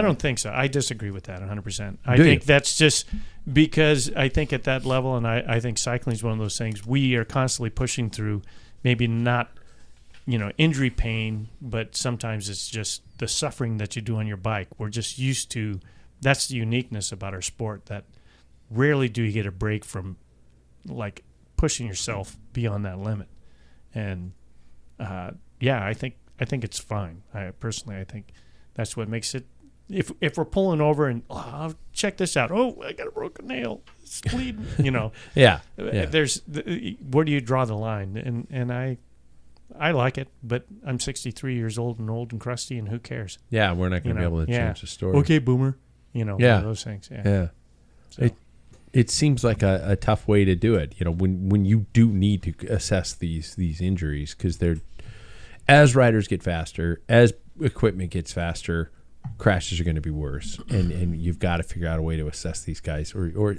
don't think so. I disagree with that 100%. I think that's just because I think at that level, and I think cycling is one of those things we are constantly pushing through. Maybe not, injury pain, but sometimes it's just the suffering that you do on your bike. We're just used to. That's the uniqueness about our sport, that rarely do you get a break from like pushing yourself beyond that limit. And I think it's fine. I think that's what makes it. If we're pulling over and check this out, I got a broken nail, it's bleeding, Yeah. There's where do you draw the line? And I like it, but I'm 63 years old and crusty, and who cares? Yeah, we're not going to be able to change the story. Okay, boomer. One of those things. Yeah. So. It seems like a tough way to do it, when you do need to assess these injuries, because as riders get faster, as equipment gets faster, crashes are going to be worse, and you've got to figure out a way to assess these guys, or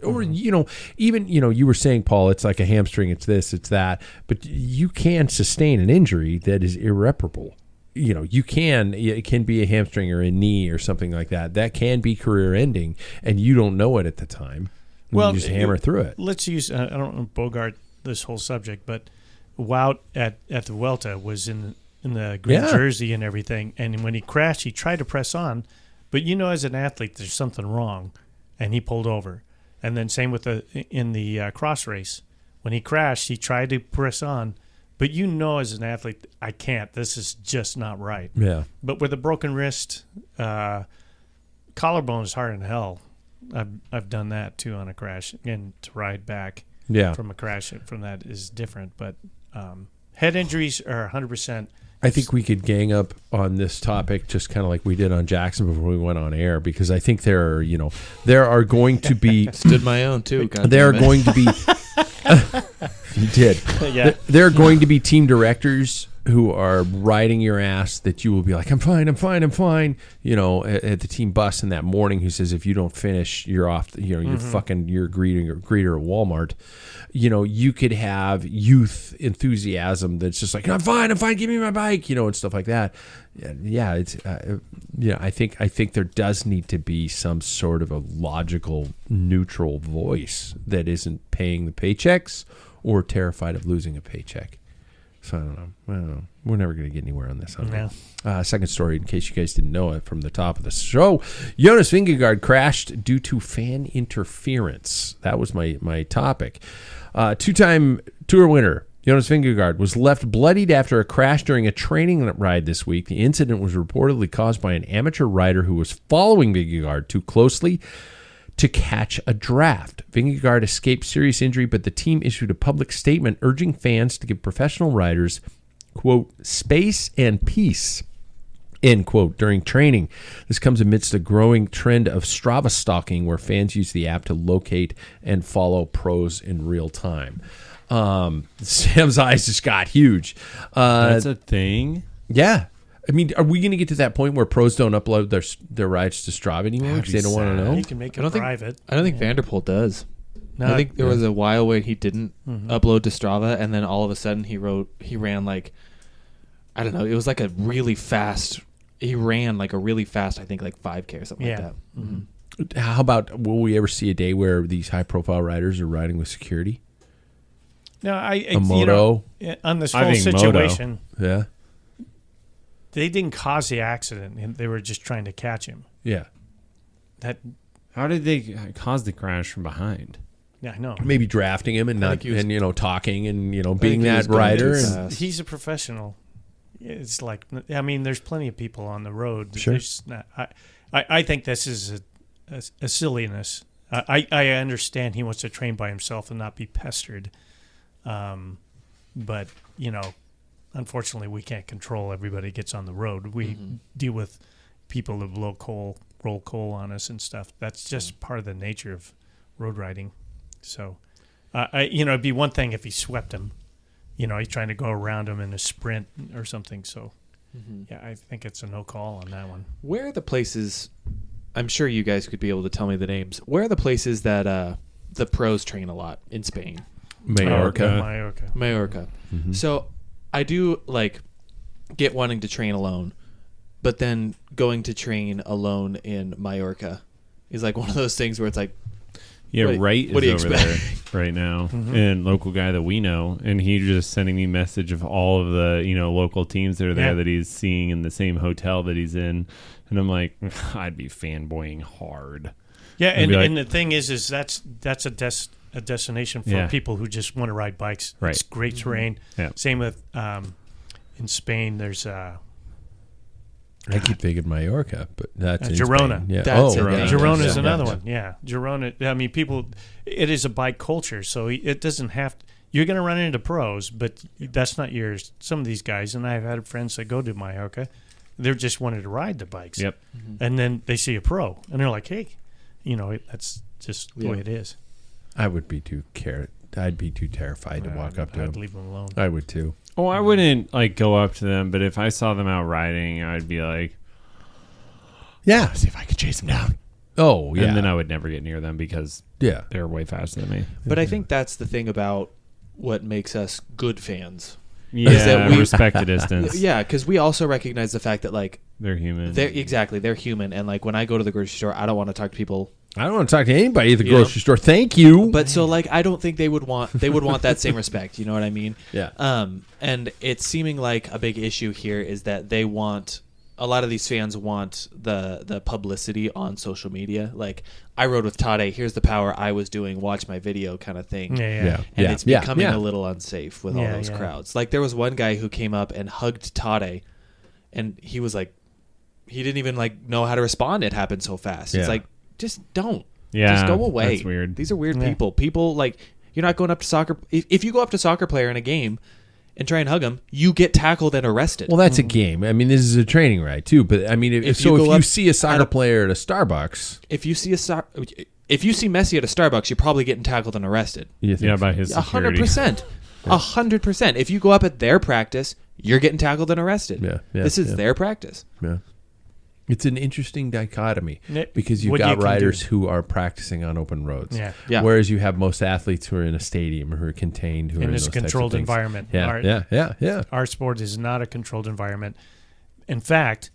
even you were saying, Paul, it's like a hamstring, it's this, it's that, but you can sustain an injury that is irreparable. It can be a hamstring or a knee or something like that. That can be career ending, and you don't know it at the time. You just hammer through it. Let's use, I don't want to bogart this whole subject, but Wout at the Vuelta was in the green jersey and everything, and when he crashed, he tried to press on, but as an athlete, there's something wrong, and he pulled over. And then same with in the cross race. When he crashed, he tried to press on, but as an athlete, I can't. This is just not right. Yeah. But with a broken wrist, collarbone is hard in hell. I've done that too on a crash, and to ride back from a crash from that is different. But head injuries are 100%. I think we could gang up on this topic just kind of like we did on Jackson before we went on air, because I think there are going to be stood my own too. There are going to be you did. Yeah. There are going to be team directors who are riding your ass that you will be like, I'm fine. At the team bus in that morning, who says, if you don't finish, you're off, you're a greeter at Walmart. You could have youth enthusiasm that's just like, I'm fine, give me my bike, and stuff like that. Yeah, it's I think there does need to be some sort of a logical, neutral voice that isn't paying the paychecks or terrified of losing a paycheck. So I don't know. We're never going to get anywhere on this. Second story, in case you guys didn't know it from the top of the show, Jonas Vingegaard crashed due to fan interference. That was my topic. Two-time Tour winner Jonas Vingegaard was left bloodied after a crash during a training ride this week. The incident was reportedly caused by an amateur rider who was following Vingegaard too closely to catch a draft. Vingegaard escaped serious injury, but the team issued a public statement urging fans to give professional riders, quote, space and peace, end quote, during training. This comes amidst a growing trend of Strava stalking, where fans use the app to locate and follow pros in real time. Sam's eyes just got huge. That's a thing? Yeah. I mean, are we going to get to that point where pros don't upload their rides to Strava anymore because they don't want to know? You can make it private. I don't think Vanderpool does. No, I think there was a while where he didn't upload to Strava, and then all of a sudden he ran like, I don't know, it was like a really fast. He ran like a really fast, I think like 5K or something like that. Mm-hmm. How about, will we ever see a day where these high-profile riders are riding with security? No, a moto? On this I whole think situation, Yeah. they didn't cause the accident, and they were just trying to catch him. Yeah. How did they cause the crash from behind? Yeah, I know. Maybe drafting him and not, and talking and being that he was rider. going too And, fast. He's a professional. It's like, I mean, there's plenty of people on the road. Sure. There's not, I think this is a silliness. I understand he wants to train by himself and not be pestered. But, unfortunately, we can't control everybody gets on the road. We deal with people who roll coal on us and stuff. That's just part of the nature of road riding. So, it'd be one thing if he swept him. He's trying to go around him in a sprint or something. So, yeah, I think it's a no call on that one. Where are the places? I'm sure you guys could be able to tell me the names. Where are the places that the pros train a lot in Spain? Mallorca. Mallorca. Mm-hmm. So I do get wanting to train alone, but then going to train alone in Mallorca is like one of those things where it's like, Yeah, What- Wright what do you is over there right now, and local guy that we know, and he's just sending me message of all of the local teams that are there Yeah. that he's seeing in the same hotel that he's in, and I'm like, I'd be fanboying hard. Yeah, I'd be like- and the thing is that's a destination for Yeah. people who just want to ride bikes. Right. It's great terrain. Yeah. Same with in Spain. There's I keep thinking Mallorca, but that's in Girona. Spain. Yeah. That's in Girona. Girona. Girona is Yeah. another Yeah. one. Yeah, Girona. I mean, it is a bike culture, so it doesn't have. You're going to run into pros, but that's not yours. Some of these guys, and I've had friends that go to Mallorca, they're just wanting to ride the bikes. Yep. And then they see a pro, and they're like, "Hey, that's just the way it is." I would be too I'd be too terrified to walk up to I'd him. leave them alone. I would too. Oh, I wouldn't go up to them, but if I saw them out riding, I'd be like, Yeah. see if I could chase them down. Oh, yeah. And then I would never get near them because yeah. they're way faster than me. but I think that's the thing about what makes us good fans. Yeah, that we- respect the distance. Yeah, because we also recognize the fact that They're human. they're human, and when I go to the grocery store, I don't want to talk to people. I don't want to talk to anybody at the You know? grocery store. Thank you. But so I don't think they would want that same respect. You know what I mean? Yeah. And it's seeming like a big issue here is that they want a lot of these fans want the publicity on social media. Like, I rode with Tade. Here's the power I was doing. Watch my video, kind of thing. Yeah. And it's becoming yeah. a little unsafe with all Yeah, those yeah. crowds. Like, there was one guy who came up and hugged Tade, and he was like, he didn't even know how to respond. It happened so fast. Yeah. It's like, just don't. Yeah, Just go away. that's weird. These are weird Yeah. people. People you're not going up to soccer. If you go up to a soccer player in a game and try and hug him, you get tackled and arrested. Well, that's a game. I mean, this is a training ride too. But I mean, if you go you up see a soccer player at a Starbucks, if you see Messi at a Starbucks, you're probably getting tackled and arrested. you think, Yeah, by his security. 100%. 100%. If you go up at their practice, you're getting tackled and arrested. Yeah, This is their practice. yeah. It's an interesting dichotomy Yeah. because you've What you got can riders do. who are practicing on open roads. Yeah. Yeah. Whereas you have most athletes who are in a stadium or who are contained, who are And in it's a those types of controlled things. environment. Yeah, yeah. Our sport is not a controlled environment. In fact,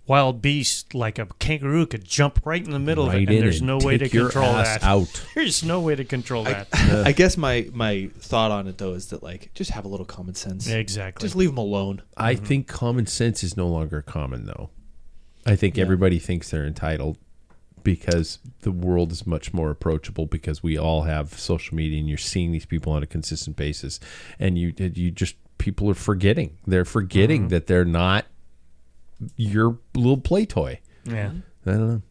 wild beasts like a kangaroo could jump right in the middle of Right it, and in there's and no way to take your control ass that. out. There's no way to control that. I guess my thought on it, though, is that, just have a little common sense. Exactly. Just leave them alone. I think common sense is no longer common, though. I think everybody thinks they're entitled because the world is much more approachable because we all have social media and you're seeing these people on a consistent basis, and you just people are forgetting. They're forgetting that they're not your little play toy. Yeah. I don't know.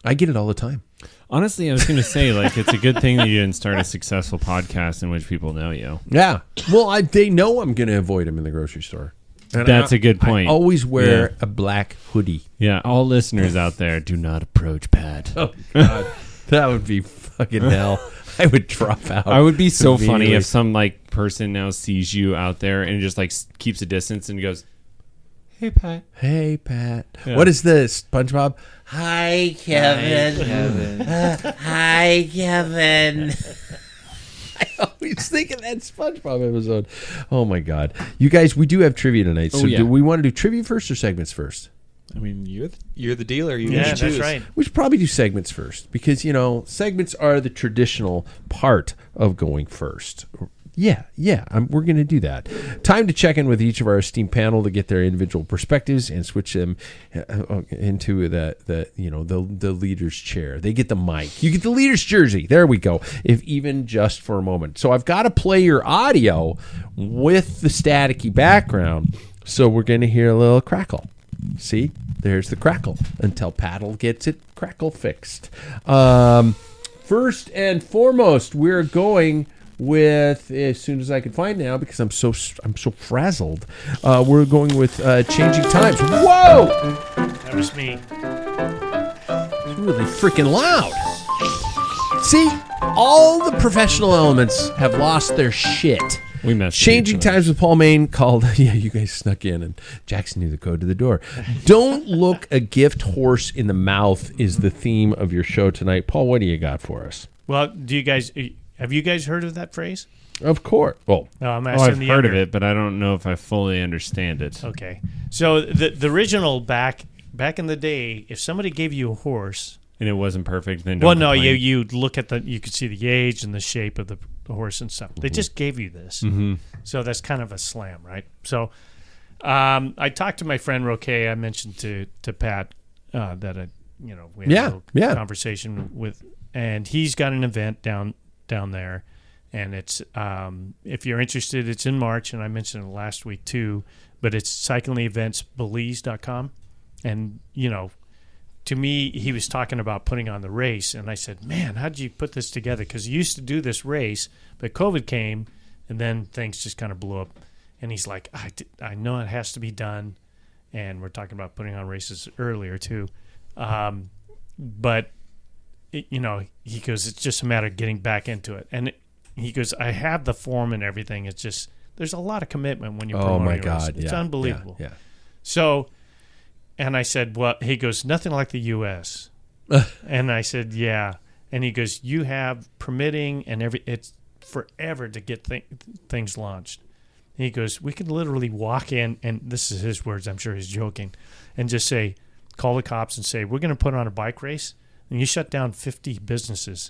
I get it all the time. Honestly, I was going to say, it's a good thing that you didn't start a successful podcast in which people know you. Yeah. Well, they know I'm going to avoid them in the grocery store. And That's a good point. I always wear a black hoodie. Yeah, all listeners out there, do not approach Pat. Oh, God. That would be fucking hell. I would drop out. I would be so funny immediately. if some person now sees you out there and just keeps a distance and goes, Hey, Pat. Hey, Pat. Yeah. What is this, SpongeBob? Hi, Kevin. Hi, Kevin. I always think of that SpongeBob episode. Oh, my God. You guys, we do have trivia tonight. So yeah. do we want to do trivia first or segments first? I mean, you're the dealer. You Yeah, should choose. that's right. We should probably do segments first because, segments are the traditional part of going first. Yeah, we're going to do that. Time to check in with each of our esteemed panel to get their individual perspectives and switch them into the leader's chair. They get the mic. You get the leader's jersey. There we go. If even just for a moment. So I've got to play your audio with the staticky background. So we're going to hear a little crackle. See, there's the crackle until Paddle gets it crackle fixed. First and foremost, we're going with, as soon as I can find now because I'm so frazzled. We're going with changing times. Whoa! That was me. It's really freaking loud. See, all the professional elements have lost their shit. We messed Changing Times with Paul Main called, yeah, you guys snuck in, and Jackson knew the code to the door. Don't look a gift horse in the mouth is the theme of your show tonight. Paul, what do you got for us? Well, have you guys heard of that phrase? Of course. Well, No, I'm Oh, asking I've the heard of younger. it, but I don't know if I fully understand it. Okay. So the original back in the day, if somebody gave you a horse, And it wasn't perfect, then well, don't no, complain. you look at you could see the age and the shape of the horse and stuff. They just gave you this, so that's kind of a slam, right? So, I talked to my friend Roque. I mentioned to Pat that we had a little conversation with, and he's got an event down there, and it's if you're interested, it's in March, and I mentioned it last week too. But it's cyclingeventsbelize.com, and to me, he was talking about putting on the race, and I said, man, how did you put this together? Because you used to do this race, but COVID came, and then things just kind of blew up. And he's like, I know it has to be done, and we're talking about putting on races earlier too. But, he goes, it's just a matter of getting back into it. And he goes, I have the form and everything. It's just, there's a lot of commitment when you're promoting a race. It's unbelievable. Yeah. So... And I said, well, he goes, nothing like the U.S. And I said, yeah. And he goes, you have permitting and it's forever to get things launched. And he goes, we could literally walk in, and this is his words, I'm sure he's joking, and just say, call the cops and say, we're going to put on a bike race, and you shut down 50 businesses,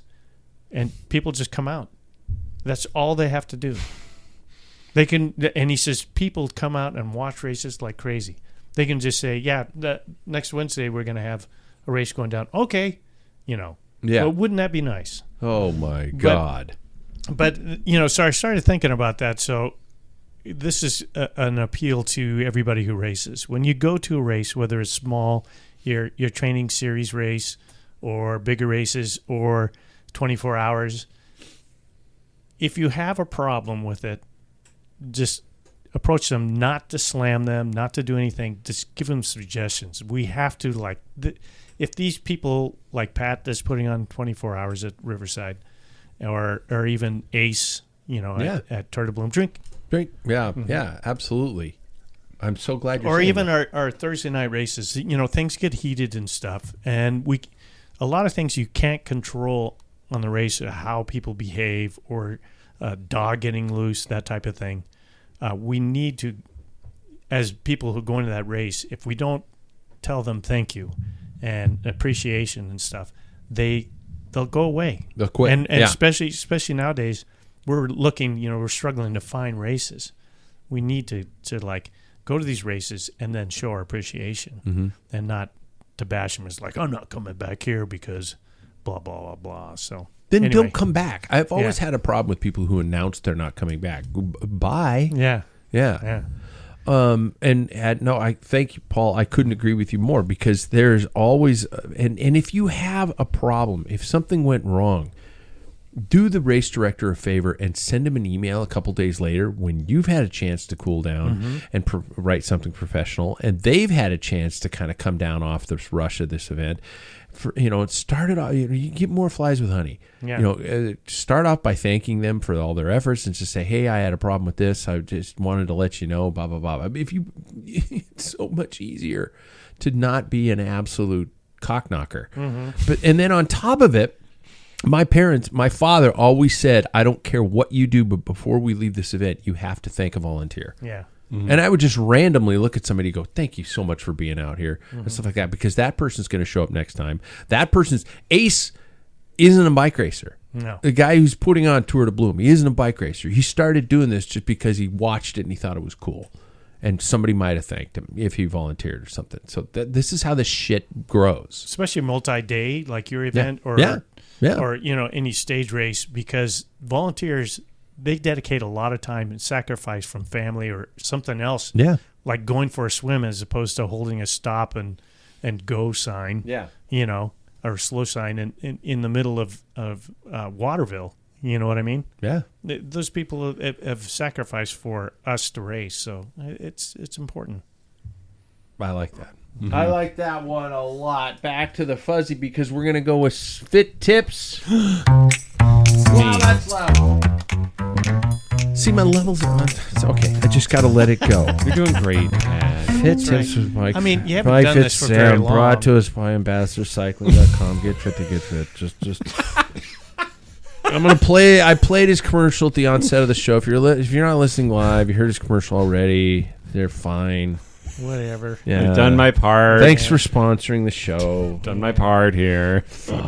and people just come out. That's all they have to do. They can, and he says, people come out and watch races like crazy. They can just say, yeah, next Wednesday we're going to have a race going down. Okay, Yeah. Well, wouldn't that be nice? Oh, my God. But so I started thinking about that. So this is an appeal to everybody who races. When you go to a race, whether it's small, your training series race, or bigger races, or 24 hours, if you have a problem with it, just approach them, not to slam them, not to do anything. Just give them suggestions. We have to, if these people like Pat that's putting on 24 hours at Riverside, or even Ace, at Turtle Bloom, drink. Yeah, absolutely. I'm so glad you're Or saying even that. our Thursday night races. Things get heated and stuff, and a lot of things you can't control on the race, how people behave, or a dog getting loose, that type of thing. We need to, as people who go into that race, if we don't tell them thank you and appreciation and stuff, they'll go away. They'll quit. And Yeah. especially nowadays, we're looking, we're struggling to find races. We need to go to these races and then show our appreciation, and not to bash them as like, I'm not coming back here because blah, blah, blah, blah. So Then anyway. don't come back. I've always had a problem with people who announce they're not coming back. Bye. Yeah. Yeah. I thank you, Paul. I couldn't agree with you more because there's always, and if you have a problem, if something went wrong, do the race director a favor and send him an email a couple days later when you've had a chance to cool down and write something professional, and they've had a chance to kind of come down off the rush of this event. It started off, you get more flies with honey. Yeah. Start off by thanking them for all their efforts and just say, hey, I had a problem with this. I just wanted to let you know, blah, blah, blah. I mean, it's so much easier to not be an absolute cockknocker. And then on top of it, my father always said, I don't care what you do, but before we leave this event, you have to thank a volunteer. Yeah. And I would just randomly look at somebody and go, thank you so much for being out here and stuff like that, because that person's going to show up next time. That person's Ace isn't a bike racer. No. The guy who's putting on Tour de Bloom, he isn't a bike racer. He started doing this just because he watched it and he thought it was cool. And somebody might have thanked him if he volunteered or something. So this is how this shit grows. Especially multi-day, like your event, or any stage race, because volunteers, they dedicate a lot of time and sacrifice from family or something else. Yeah. Like going for a swim as opposed to holding a stop and go sign. Yeah. Or slow sign in the middle of Waterville. You know what I mean? Yeah. Those people have sacrificed for us to race, so it's important. I like that. I like that one a lot. Back to the fuzzy, because we're going to go with fit tips. Wow, that's loud. See, my levels are on. It's okay. I just got to let it go. You're doing great, Pat. Fit tips with Mike. I mean, you haven't done this for very long. Brought to us by AmbassadorCycling.com. Get fit to get fit. Just. I'm gonna play. I played his commercial at the onset of the show. If you're not listening live, you heard his commercial already. They're fine. Whatever. Yeah. I've done my part. Thanks for sponsoring the show. Done my part here. Fuck.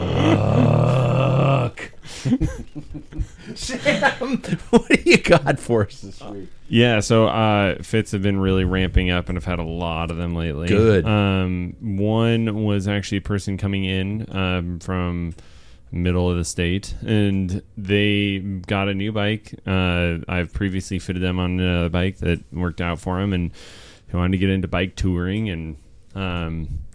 Sam, what do you got for us this week? Yeah, so fits have been really ramping up, and I've had a lot of them lately. Good. One was actually a person coming in from middle of the state, and they got a new bike. I've previously fitted them on a bike that worked out for them, and they wanted to get into bike touring, and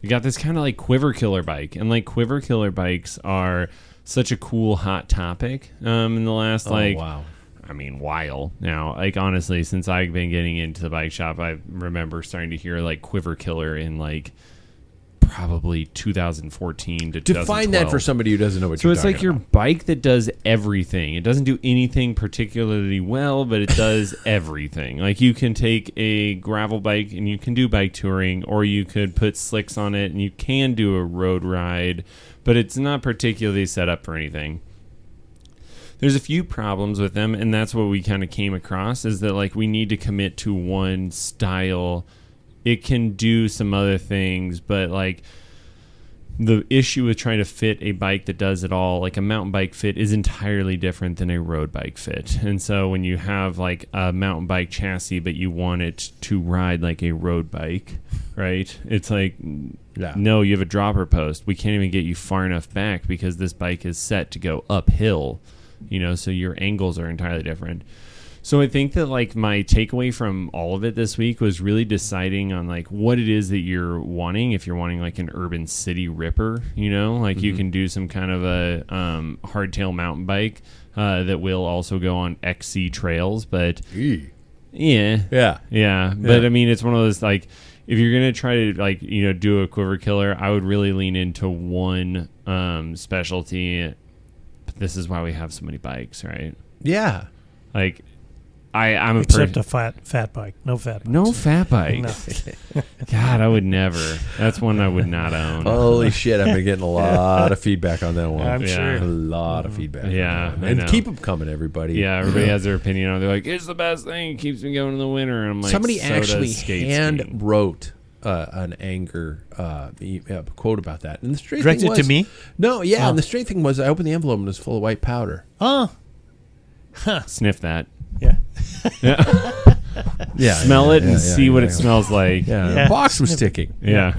we got this kind of like quiver killer bike, and like quiver killer bikes are such a cool hot topic in the last while now. Like, honestly, since I've been getting into the bike shop, I remember starting to hear like quiver killer in like probably 2014 to 2012. Define that for somebody who doesn't know what you're talking about. So it's like your bike that does everything. It doesn't do anything particularly well, but it does everything. Like, you can take a gravel bike and you can do bike touring, or you could put slicks on it and you can do a road ride, but it's not particularly set up for anything. There's a few problems with them, and that's what we kind of came across, is that like we need to commit to one style. It can do some other things, but like the issue with trying to fit a bike that does it all, like a mountain bike fit, is entirely different than a road bike fit. And so when you have like a mountain bike chassis, but you want it to ride like a road bike, right? It's like, no, you have a dropper post. We can't even get you far enough back because this bike is set to go uphill, so your angles are entirely different. So I think that like my takeaway from all of it this week was really deciding on like what it is that you're wanting. If you're wanting like an urban city ripper, you can do some kind of a hardtail mountain bike that will also go on XC trails. But yeah. But I mean, it's one of those, like, if you're gonna try to like do a quiver killer, I would really lean into one specialty. But this is why we have so many bikes, right? Yeah. Like, I'm a except a fat bike. No fat bikes. No fat bikes. No. God, I would never. That's one I would not own. Holy shit, I've been getting a lot of feedback on that one. I'm sure. A lot of feedback. Yeah. And keep them coming, everybody. Yeah, everybody has their opinion on it. They're like, it's the best thing. It keeps me going in the winter. And I'm like, somebody so actually hand skiing. wrote an anger quote about that. And the straight directed thing was, to me? No, yeah. And the straight thing was, I opened the envelope and it was full of white powder. Oh. Huh. Sniff that. Yeah. Yeah. Smell it and see what it smells like. Yeah. The box was ticking. Yeah.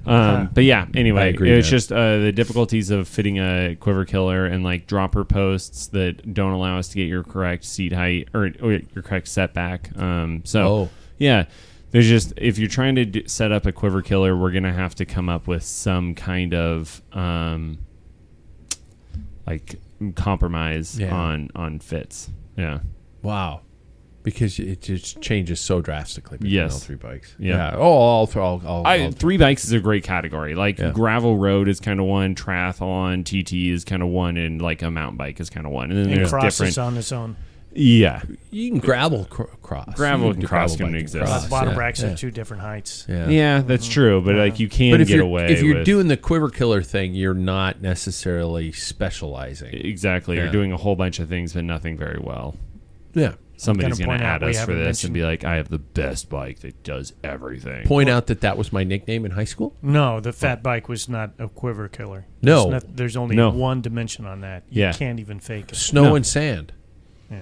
But yeah, anyway, it's just the difficulties of fitting a quiver killer and like dropper posts that don't allow us to get your correct seat height or your correct setback. Yeah, there's just, if you're trying to set up a quiver killer, we're going to have to come up with some kind of like compromise on fits. Yeah. Wow. Because it just changes so drastically between all three bikes. Yeah. Oh, three bikes is a great category. Like gravel road is kind of one, triathlon, TT is kind of one, and like a mountain bike is kind of one. And then there's cross different is on its own. Yeah. You can gravel cross. Gravel You and cross can bike exist. cross, The bottom racks have two different heights. Yeah, that's true. But like you can But if get away if you're with, doing the quiver killer thing, you're not necessarily specializing. exactly. Yeah. You're doing a whole bunch of things, but nothing very well. Yeah. Somebody's gonna going to point out add we us for haven't this and mentioned- be like, I have the best bike that does everything. Point out that was my nickname in high school. No, the fat bike was not a quiver killer. No. There's only No. one dimension on that. You Yeah. can't even fake it. Snow No. and sand. Yeah.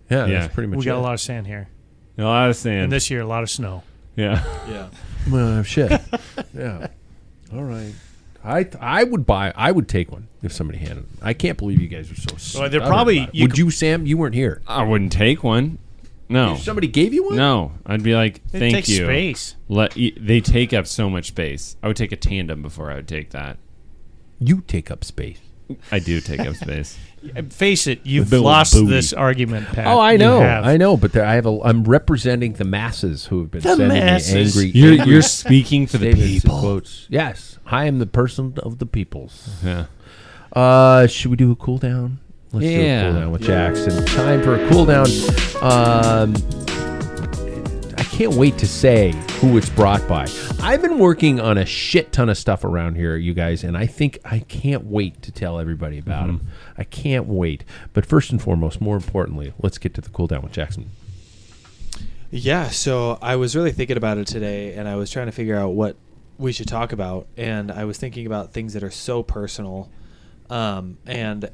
Yeah, Yeah. that's pretty much We got it. a lot of sand here. A lot of sand. And this year, a lot of snow. yeah. Yeah. Well, shit. Yeah. All right. I would take one if somebody handed it. I can't believe you guys are so Well, they're stubborn probably- about it. you Would could- you, Sam? You weren't here. I wouldn't take one. No. If somebody gave you one? No. I'd be like, It thank takes you. space. They take up so much space. I would take a tandem before I would take that. You take up space. I do take up space. Face it, you've With a lost booty. this argument, Pat. Oh, I You know. have. I know, but I'm representing the masses who have been sending masses. me angry. You're speaking for the statements and people. quotes. Yes, I am the person of the peoples. Yeah. Should we do a cool down? Let's do a Yeah. cool down with Jackson. Time for a cool down. I can't wait to say who it's brought by. I've been working on a shit ton of stuff around here, you guys, and I think I can't wait to tell everybody about them. I can't wait. But first and foremost, more importantly, let's get to the cool down with Jackson. Yeah, so I was really thinking about it today, and I was trying to figure out what we should talk about, and I was thinking about things that are so personal, and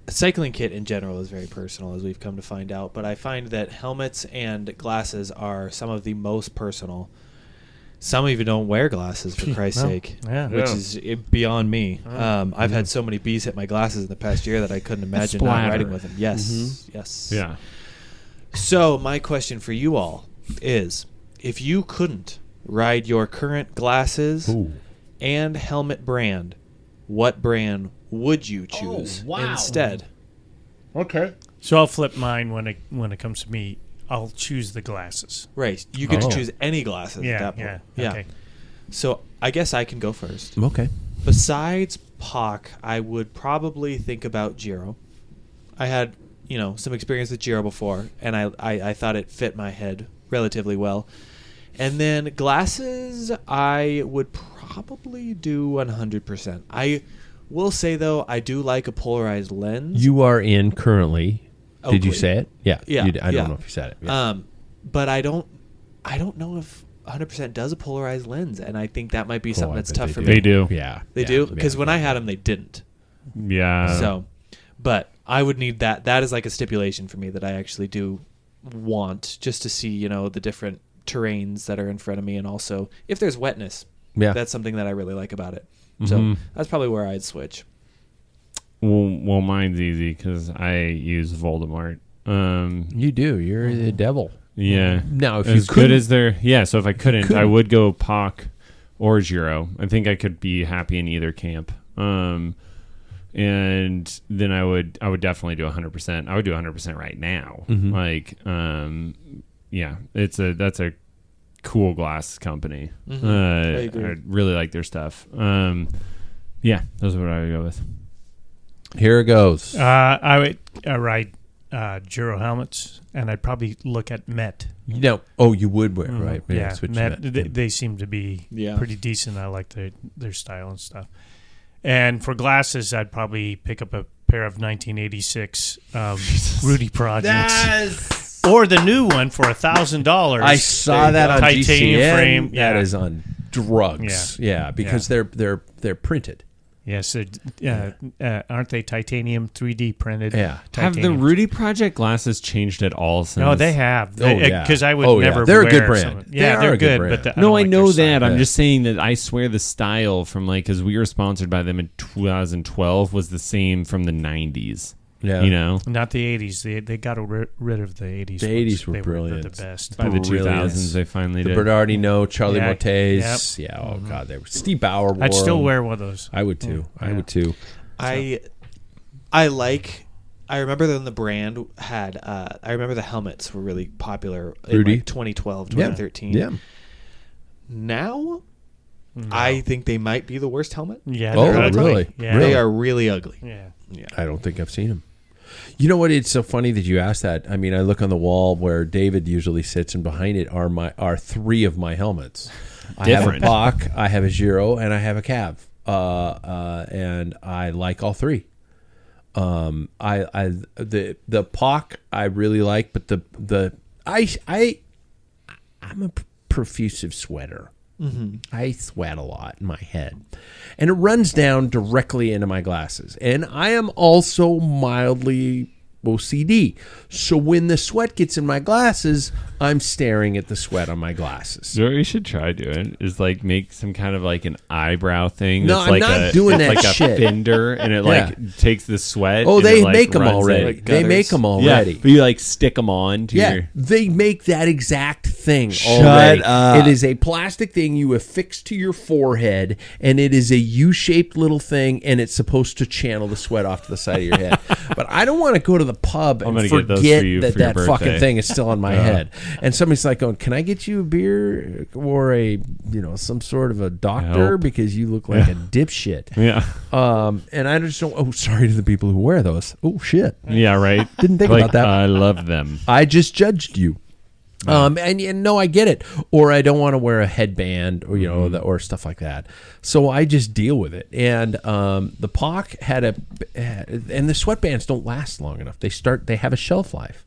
a cycling kit in general is very personal, as we've come to find out, but I find that helmets and glasses are some of the most personal. Some even don't wear glasses, for Christ's No. sake, Yeah. which is beyond me. I've had so many bees hit my glasses in the past year that I couldn't imagine not Splatter. riding with them. Yes, yes. Yeah. So my question for you all is, if you couldn't ride your current glasses Ooh. and helmet brand, what brand would you choose wow. instead? Okay. So I'll flip mine when it comes to me. I'll choose the glasses. Right. You get Oh. to choose any glasses at that point. Yeah. Okay. So I guess I can go first. Okay. Besides POC, I would probably think about Giro. I had, some experience with Giro before, and I thought it fit my head relatively well. And then glasses, I would probably do 100%. I will say, though, I do like a polarized lens. You are in currently. Did you Oakley. say it? Yeah. Yeah, You did. I yeah. don't know if you said it. Yeah. But I don't know if 100% does a polarized lens, and I think that might be something I that's bet tough they for do. me. They do. Yeah. They Yeah. do? Because when I had them, they didn't. Yeah. So, but I would need that. That is like a stipulation for me that I actually do want, just to see, the different terrains that are in front of me, and also if there's wetness. Yeah. That's something that I really like about it. So that's probably where I'd switch. Well, mine's easy because I use Voldemort. You do. You're the devil. Yeah. Now, if as you good couldn't- as they're, yeah. So if I couldn't, I couldn't. would go POC or Giro. I think I could be happy in either camp. And then I would definitely do 100%. I would do 100% right now. Mhm. Like, yeah, that's a cool glass company. Mhm. I agree. I really like their stuff. Yeah, those are what I would go with. Here it goes. I would ride Giro helmets, and I'd probably look at Met. You would wear, right? Yeah, switch Met. that. They seem to be Yeah. pretty decent. I like their style and stuff. And for glasses, I'd probably pick up a pair of 1986 Rudy Projects. Or the new one for $1,000. I saw that on titanium GCN. frame. That Yeah. is on drugs. Yeah, because they're printed. Yes, aren't they titanium 3D printed? Yeah. Have the titanium. Rudy Project glasses changed at all since? No, they have. yeah. Because I would Oh, yeah. never. They're a wear good brand. some- They Yeah, are they're a good good. brand. But No, I don't know like their that. style. I'm just saying that I swear the style from because we were sponsored by them in 2012 was the same from the 90s. Yeah. Not the 80s. They got rid of the 80s. The 80s were They brilliant. the best. By the Brilliant. 2000s, they finally The did. Bernardino, Charlie Yeah. Mottes. Yeah. Oh God, they were. Steve Bauer wore I'd still them. wear one of those. I would too. I Yeah. would too. I I remember when the brand had. I remember the helmets were really popular Rudy? in like 2012, 2013. Yeah. Now, I think they might be the worst helmet. Yeah. Oh, they're ugly. really? Yeah. They are really ugly. Yeah. I don't think I've seen him. You know what? It's so funny that you asked that. I mean, I look on the wall where David usually sits, and behind it are three of my helmets. I have a Pac, I have a Giro, and I have a Cav. And I like all three. The Pac I really like, but I'm a profusive sweater. Mm-hmm. I sweat a lot in my head, and it runs down directly into my glasses. And I am also mildly OCD, so when the sweat gets in my glasses, I'm staring at the sweat on my glasses. So what you should try doing is like make some kind of like an eyebrow thing. No, that's I'm like not doing that like shit. a fender, and it like takes the sweat. Oh, and they it, like, make them runs already. it. They make them already. Yeah, but you like stick them on to Yeah, your. they make that exact thing Shut already. up. It is a plastic thing you affix to your forehead, and it is a U-shaped little thing, and it's supposed to channel the sweat off to the side of your head. But I don't want to go to the pub and gonna get those forget for you that for your that fucking birthday. thing is still on my head. And somebody's like going, "Can I get you a beer or some sort of a doctor Help. because you look like a dipshit?" Yeah, And I just don't. Oh, sorry to the people who wear those. Oh shit, yeah, right. didn't think Like, about that. I love them. I just judged you. And no, I get it. Or I don't want to wear a headband or, or stuff like that. So I just deal with it. And the POC and the sweatbands don't last long enough. They have a shelf life.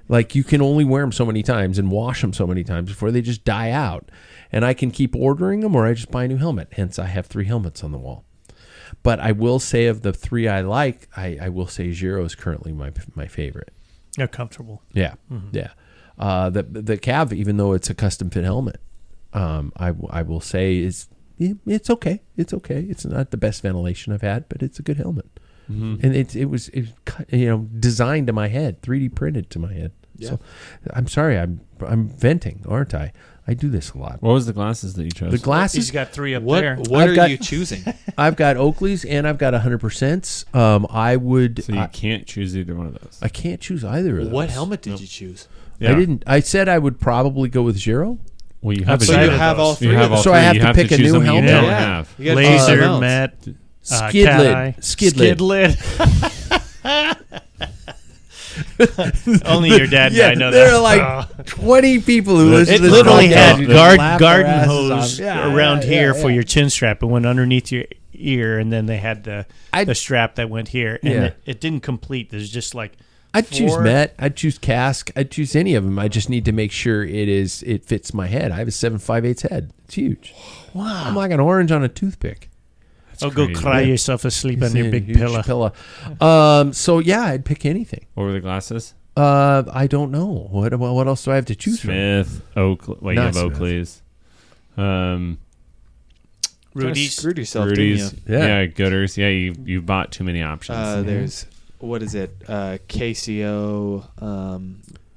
Like you can only wear them so many times and wash them so many times before they just die out. And I can keep ordering them or I just buy a new helmet. Hence, I have 3 helmets on the wall. But I will say of the 3 I like, I will say Giro is currently my favorite. They're comfortable. Yeah, yeah. The Cav, even though it's a custom fit helmet, I will say it's okay. It's okay. It's not the best ventilation I've had, but it's a good helmet. Mm-hmm. And it was designed to my head, 3D printed to my head. Yeah. So I'm sorry, I'm venting, aren't I? I do this a lot. What was the glasses that you chose? The glasses. He's got 3 up What there. What are you choosing? I've got Oakley's and I've got 100%. I would. So you can't choose either one of those. I can't choose either of those. What helmet did you choose? Yeah. I didn't. I said I would probably go with Giro. Well, you have. So a- you have all three You of have them. all So three. I have You to pick a choose new something helmet? You don't Yeah. have. You got Laser, helmets. Matt, Skid cat lid. eye, Skid lid. Only your dad and I know there that. are like 20 people who listen It to this literally podcast had who just laugh their garden asses hose off. Yeah, around yeah, here yeah, for yeah. your chin strap. It went underneath your ear, and then they had the I'd- strap that went here, and Yeah. it didn't complete. There's just like I'd choose 4. Met. I'd choose Cask. I'd choose any of them. I just need to make sure it fits my head. I have a 7.5/8 head. It's huge. Wow. I'm like an orange on a toothpick. Oh, go crazy. cry yourself asleep on your It's a big huge pillow. So yeah, I'd pick anything. What were the glasses? I don't know. What else do I have to choose Smith, Oakley. Well, you Not have Smith. Oakley's. Rudy's. Screwed yourself, Rudy's. didn't Yeah. Yeah, Gooders. Yeah, you bought too many options. you? There's what is it? KCO.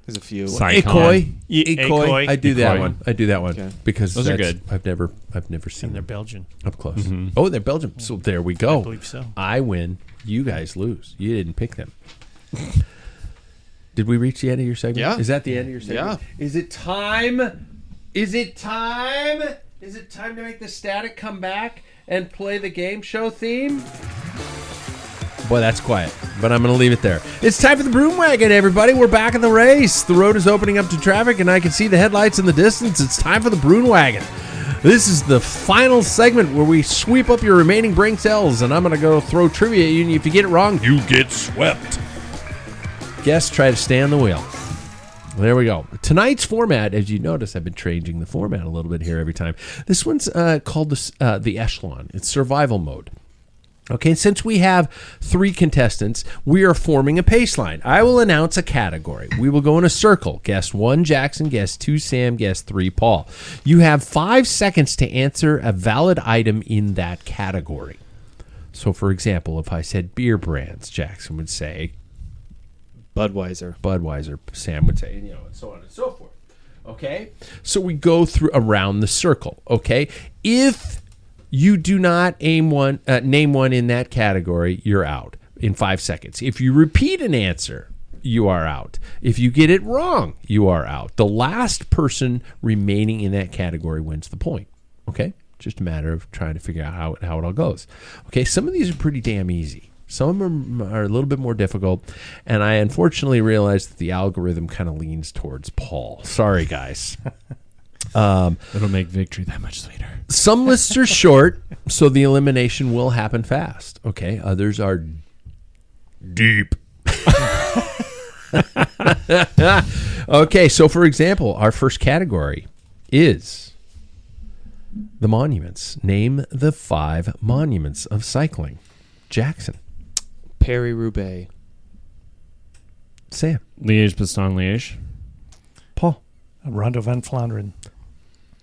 There's a few. Psy- from? Ecoy. Ecoy. I do that Ecoy. one. I do that one Okay. because Those are that's- good. I've never seen And they're them Belgian. up close. Mm-hmm. Oh, they're Belgium. So there we I go. believe so. I win. You guys lose. You didn't pick them. Did we reach the end of your segment? Yeah. Is that the end of your segment? Yeah. Is it time? Is it time? Is it time to make the static come back and play the game show theme? Boy, that's quiet, but I'm going to leave it there. It's time for the broom wagon, everybody. We're back in the race. The road is opening up to traffic, and I can see the headlights in the distance. It's time for the broom wagon. This is the final segment where we sweep up your remaining brain cells, and I'm going to go throw trivia at you, and if you get it wrong, you get swept. Guests try to stay on the wheel. There we go. Tonight's format, as you notice, I've been changing the format a little bit here every time. This one's called the Echelon. It's survival mode. Okay, since we have 3 contestants, we are forming a pace line. I will announce a category. We will go in a circle. Guest 1, Jackson. Guest 2, Sam. Guest 3, Paul. You have 5 seconds to answer a valid item in that category. So, for example, if I said beer brands, Jackson would say Budweiser. Sam would say, and so on and so forth. Okay? So we go through around the circle. Okay? If you do not name one in that category, you're out. in 5 seconds. If you repeat an answer, you are out. If you get it wrong, you are out. The last person remaining in that category wins the point. Okay? Just a matter of trying to figure out how it all goes. Okay, some of these are pretty damn easy. Some of them are a little bit more difficult, and I unfortunately realized that the algorithm kind of leans towards Paul. Sorry, guys. It'll make victory that much sweeter. Some lists are short, so the elimination will happen fast. Okay, others are deep. Okay, so for example, our first category is the monuments. Name the 5 monuments of cycling. Jackson. Paris-Roubaix. Sam. Liège-Bastogne-Liège. Paul. Rondo van Vlaanderen.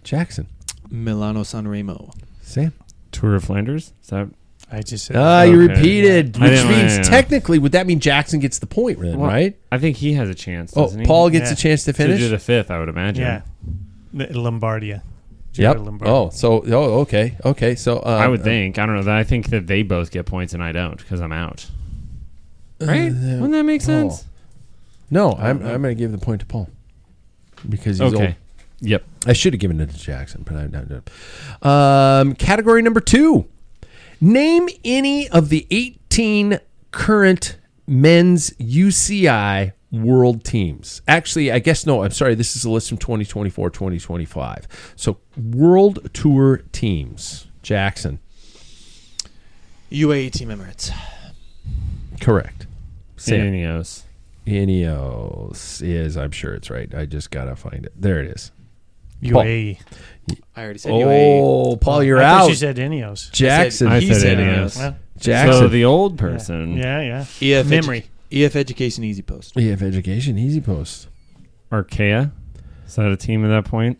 Jackson. Milano-San Remo. Sam. Tour of Flanders. Is that? I just said. You Okay. repeated, I which didn't- means yeah. technically, would that mean Jackson gets the point then, Well, right? I think he has a chance. Oh, Doesn't he? Paul gets Yeah. a chance to To finish? do the 5th, I would imagine. Yeah. Lombardia. Yep. Giro Lombardia. Okay. So I would think. I don't know. I think that they both get points and I don't because I'm out. Right? Wouldn't that make sense? No, I'm going to give the point to Paul because he's Okay. old. Yep. I should have given it to Jackson, but I'm not doing it. Category number 2. Name any of the 18 current men's UCI world teams. Actually, I guess no. I'm sorry. This is a list from 2024, 2025. So world tour teams. Jackson. UAE Team Emirates. Correct. Sam. Ineos. Ineos is, I'm sure it's right. I just got to find it. There it is. UAE. I already said UAE. Oh, Paul, you're I out. thought you said Ineos. Jackson. I He said said Ineos. Ineos. Well, Jackson. So the old person. yeah. EF Memory. EF Education Easy Post. EF Education, Easy Post. Archaea. Is that a team at that point?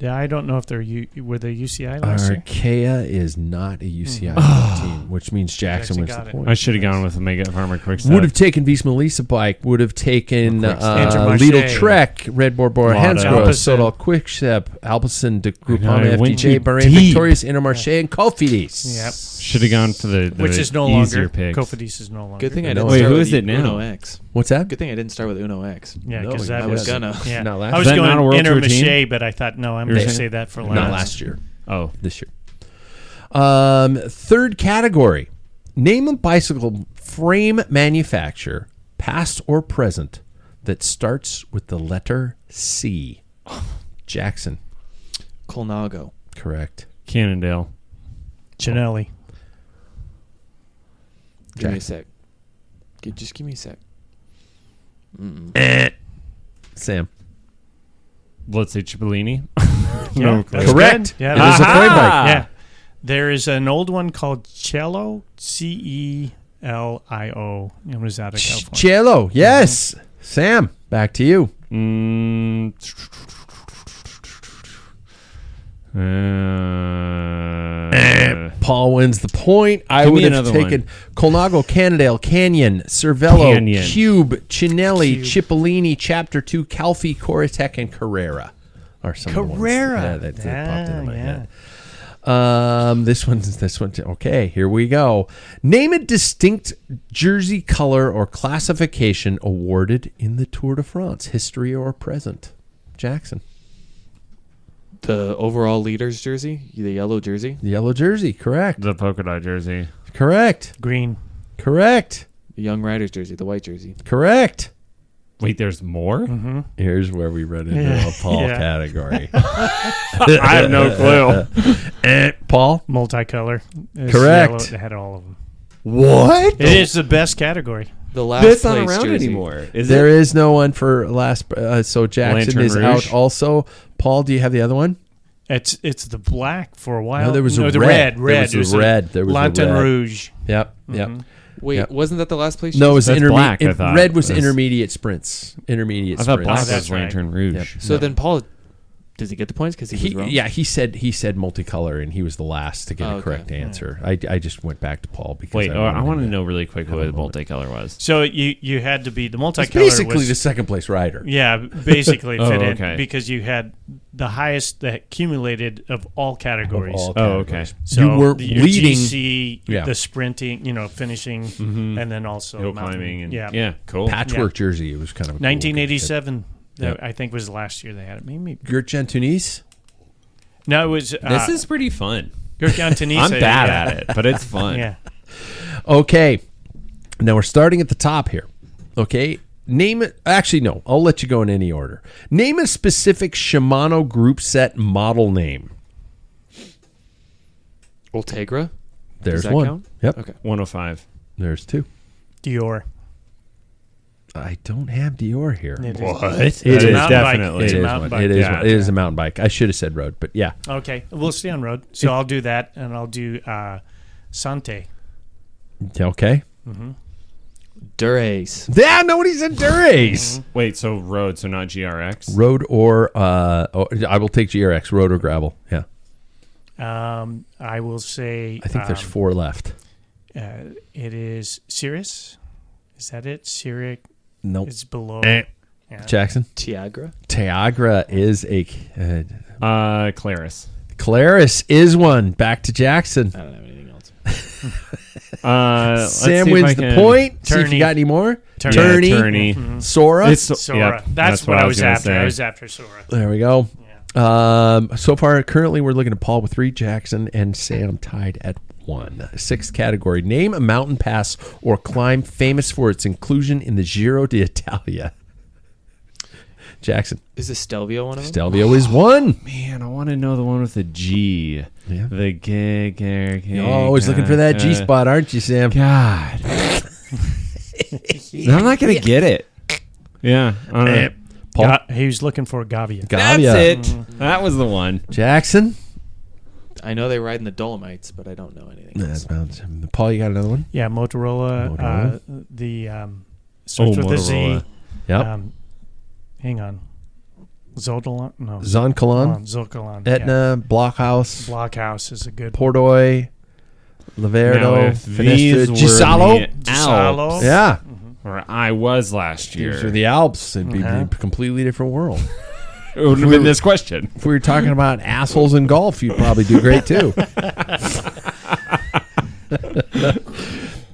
Yeah, I don't know if were they UCI last year. Archaea is not a UCI team, which means Jackson Jackson wins got the it. point. I should have gone with Omega Farmer Quickstep. Would have taken Visma Lisa Bike, would have taken Intermarché. Lidl Trek, Red Bull Bora Lotto. Hansgrohe, Alpecin. Sodal Quickstep, Alpecin, De Groupama, I went FDJ, too Bahrain deep. Victorious, Intermarché, and Cofidis. Yep. Should have gone for the Which is no easier longer. picks. Cofidis is no longer. Good thing I Wait, didn't who start with is it now? Uno X. What's that? Good thing I didn't start with Uno X. Yeah, No, because I that I was was gonna. Yeah, Not last I was year. Is that going not a World Tour team? Intermarché, but I thought no, I'm going to say that for last. Not last year. Oh, This year. Third category. Name a bicycle frame manufacturer, past or present, that starts with the letter C. Jackson. Colnago. Correct. Cannondale. Ginelli. Give me a sec. Just give me a sec. Sam. Let's say Cipollini. Yeah, No, that's Correct. good. Yeah, It is a Aha! frame bike. Yeah. There is an old one called Cello, Celio. It was out of California. Cielo. Yes. Sam, back to you. Paul wins the point. I Give me would have another taken Colnago, Cannondale, Canyon, Cervello, Canyon. Cube, Cinelli, Cipollini, Chapter 2, Calfee, Coratec, and Carrera. Are some of the ones Carrera. that popped into my Yeah. head. This one. Okay, here we go. Name a distinct jersey color or classification awarded in the Tour de France, history or present. Jackson. The overall leader's jersey, the yellow jersey. The yellow jersey. Correct. The polka dot jersey. Correct. Green. Correct. The young rider's jersey, the white jersey. Correct. Wait, there's more? Mm-hmm. Here's where we run into Yeah. a Paul Yeah. category. I have no clue. Paul? Multicolor. It's Correct. yellow. It had all of them. What? It is the best category. The last That's not place around jersey. anymore. Is There it? is no one for last. So Jackson Lantern is Rouge? out also. Paul, do you have the other one? It's the black for a while. No, there was a the red. red. There was a red. There was a Lantern red. Rouge. Yep. Yep. Wait, Yep. wasn't that the last place? No, it was That's black, I thought. red was That's- intermediate sprints. Intermediate I thought sprints. black Oh, that's was right. Lantern Rouge. Yep. So then Paul Does he get the points because he was wrong? Yeah, he said multicolor, and he was the last to get a okay. correct answer. I just went back to Paul because Wait, I want to know really quick what the multicolor was. So you had to be the multicolor. It's basically was, the second place rider. Yeah, basically Oh, fit okay. in because you had the highest that accumulated of all categories. Of all Oh, categories. okay. So You were your leading. GC, Yeah. the sprinting, finishing, and then also Hill mountain. climbing and yeah. cool. Patchwork jersey. It was kind of a cool 1987. Yep. I think was the last year they had it. Maybe Gert-Jan Tunis. no, it was This is pretty fun. Gert-Jan Tunis. I'm bad at it, but it's fun. Yeah. Okay. Now we're starting at the top here. Okay. Name it. Actually, no. I'll let you go in any order. Name a specific Shimano group set model name. Ultegra? There's Does that one. count? Yep. Okay. 105. There's two. Dior. I don't have Dior here. It is. It is a mountain bike. definitely. It's It a is mountain one. bike. It is. Yeah. It is a mountain bike. I should have said road, but yeah. Okay, we'll stay on road. So I'll do that, and I'll do Sante. Okay. Durace. Yeah, nobody's in Durace. Wait, so road, so not GRX? Road or I will take GRX. Road or gravel. Yeah. I will say. I think there's four left. It is Cirrus. Is that it? Cirrus. Nope. It's below. Eh. Yeah. Jackson. Tiagra? Tiagra is a. Claris. Claris is one. Back to Jackson. I don't have anything else. Let's Sam see if wins I the can- point. See if you Turney. got any more. Turney. Yeah, Turney. Sora. It's Sora. yep, That's what I was gonna after. say. I was after Sora. There we go. So far, currently, we're looking at Paul with 3, Jackson and Sam tied at 1. Sixth category. Name a mountain pass or climb famous for its inclusion in the Giro d'Italia. Jackson. Is the Stelvio one of them? Stelvio is 1. Man, I want to know the one with the G. Yeah. The gig. You're always looking for that G spot, aren't you, Sam? God. I'm not going to get it. Yeah. All right. Paul. He was looking for Gavia. That's Gavia. it. That was the one. Jackson. I know they ride in the Dolomites, but I don't know anything else. Paul, you got another one? Yeah, Motorola. Motorola. The starts with a Z. Motorola. Yep. Hang on. Zodalan? No. Zoncolon. Zodalan. Etna. Blockhouse. Blockhouse is a good Portoy. Now, Laverdo. if these Finestra. were Gisalo. the Gisalo. Alps, Yeah. where I was last year, These are the Alps. It'd be Uh-huh. a completely different world. it would have been this question. If we were talking about assholes in golf, you'd probably do great too.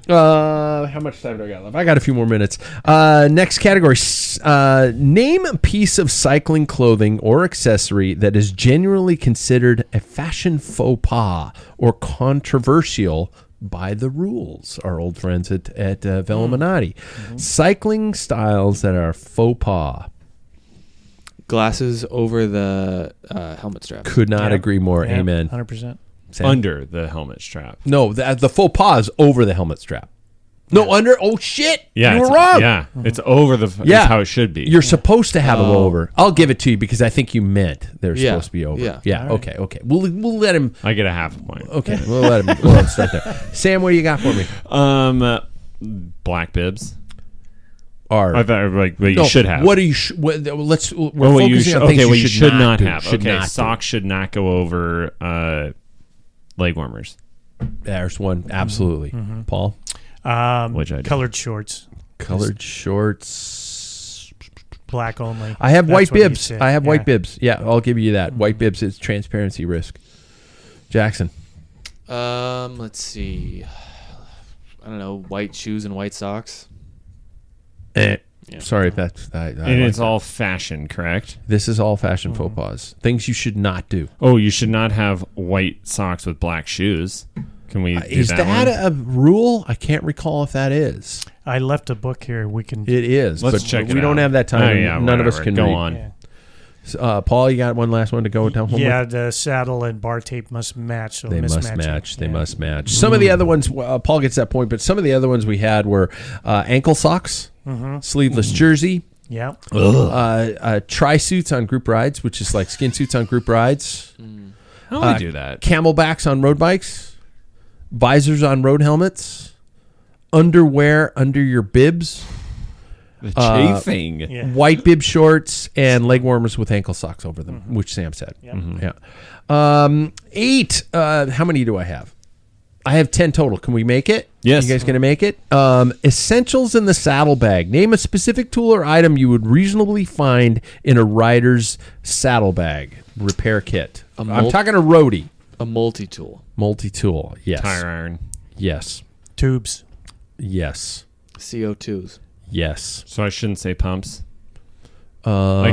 How much time do I got left? I got a few more minutes. Next category. Name a piece of cycling clothing or accessory that is genuinely considered a fashion faux pas or controversial by the rules. Our old friends at Velominati. Cycling styles that are faux pas. Glasses over the helmet straps. Could not Yep. agree more. Yeah, Amen. 100%. Sam? Under the helmet strap. No, the faux pas is over the helmet strap. No, under. Oh shit! Yeah, you were it's- wrong. Yeah, it's over the. Yeah. It's how it should be. You're supposed to have them Oh. over. I'll give it to you because I think you meant they're Yeah. supposed to be over. Yeah. All right. Okay. We'll let him. I get a half a point. Okay, we'll let him start there. Sam, what do you got for me? Black bibs. Are I thought like what you no, should have. What do you? Let's. We're Oh, what you focusing should, on things okay, what you should not do. have. Should Okay, not do. socks should not go over leg warmers. There's one. Absolutely, Paul. Which I do. Colored shorts. Colored shorts. Black only. I have That's white what he bibs. said. I have Yeah. white bibs. Yeah, I'll give you that. White bibs is transparency risk. Jackson. Let's see. I don't know. White shoes and white socks. Yeah. Yeah. Sorry if that's. I And like it's that. all fashion, correct? This is all fashion faux pas. Things you should not do. Oh, you should not have white socks with black shoes. Can we do Is that that one? a rule? I can't recall if that is. I left a book here. We can. It is. Let's but check it we don't out. have that time. Oh, and yeah, none of us whatever. can Go read. on. Yeah. Paul, you got one last one to go down home Yeah, with? the saddle and bar tape must match. So They must mismatching. match. They Yeah. must match. Some of the other ones, Paul gets that point, but some of the other ones we had were ankle socks, sleeveless jersey, Yeah. tri suits on group rides, which is like skin suits on group rides, How do we do that? camelbacks on road bikes, visors on road helmets, underwear under your bibs, The chafing. Yeah. white bib shorts, and leg warmers with ankle socks over them, which Sam said. Yep. Yeah. 8. How many do I have? I have 10 total. Can we make it? Yes. You guys going to make it? Essentials in the saddlebag. Name a specific tool or item you would reasonably find in a rider's saddlebag repair kit. I'm talking a roadie. A multi-tool. Multi-tool. Yes. Tire iron. Yes. Tubes. Yes. CO2s. Yes. So I shouldn't say pumps. I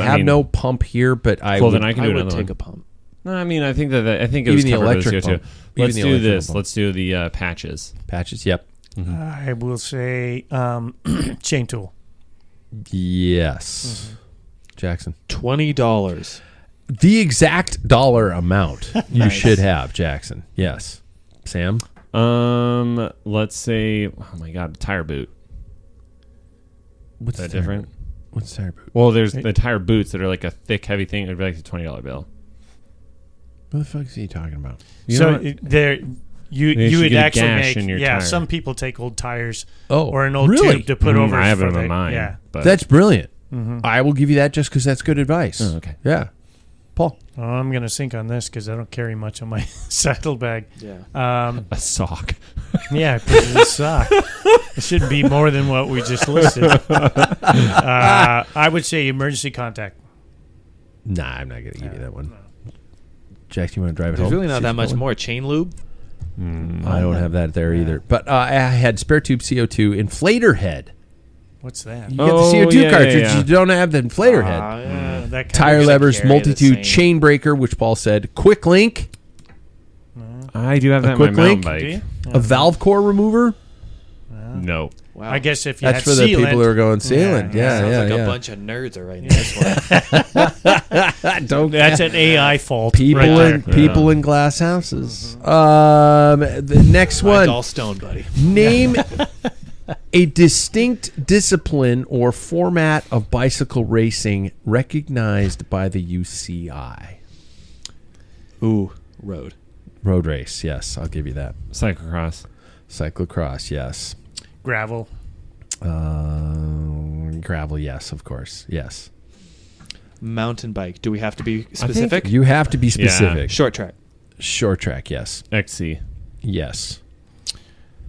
have no pump here, but I Well, would, then I can I do would another take one. a pump. No, I mean, I think it Even was the covered electric with CO2. pump. Even Let's the do electric this. pump. Let's do the patches. patches. Yep. I will say chain tool. Yes. Jackson. $20. The exact dollar amount you should have, Jackson. Yes. Sam? Let's say, oh my God, a tire boot. What's Is that tire different? boot? What's tire boot? Well, there's the tire boots that are like a thick, heavy thing. It'd be like a $20 bill. What the fuck is he talking about? There, you should would get a actually gash make. in your Yeah, tire. some people take old tires Oh, or an old really? tube to put over. I have it for on the- mine. Yeah. But That's brilliant. I will give you that just because that's good advice. Oh, okay. Yeah. Paul? Oh, I'm gonna sink on this because I don't carry much on my saddlebag. Yeah. a sock. Yeah, I put it in a sock. It shouldn't be more than what we just listed. I would say emergency contact. Nah, I'm not going to give you that one. Jack, you want to drive it There's home? really not See that if much Colin- more. Chain lube? I don't have that there either. But I had spare tube CO2 inflator head. What's that? You get the Oh, CO2 yeah, cartridge. yeah. You don't have the inflator head. That kind Tire of, levers, carry the multitude, same- chain breaker, which Paul said, quick link, I do have that in quick my mountain link? Do you? bike. a valve core remover. No. Wow. I guess if you That's had for the sealant, people who are going sealant. Yeah, Sounds yeah, like yeah. a bunch of nerds are writing this one. Don't That's an AI fault. people right there. in people in glass houses. The next Mine's one. all stone, buddy. Name a distinct discipline or format of bicycle racing recognized by the UCI. Ooh, road. Road race, yes, I'll give you that. Cyclocross. Cyclocross, yes. Gravel. Gravel, yes, of course, yes. Mountain bike. Do we have to be specific? You have to be specific. Short track. Short track, yes, XC. yes.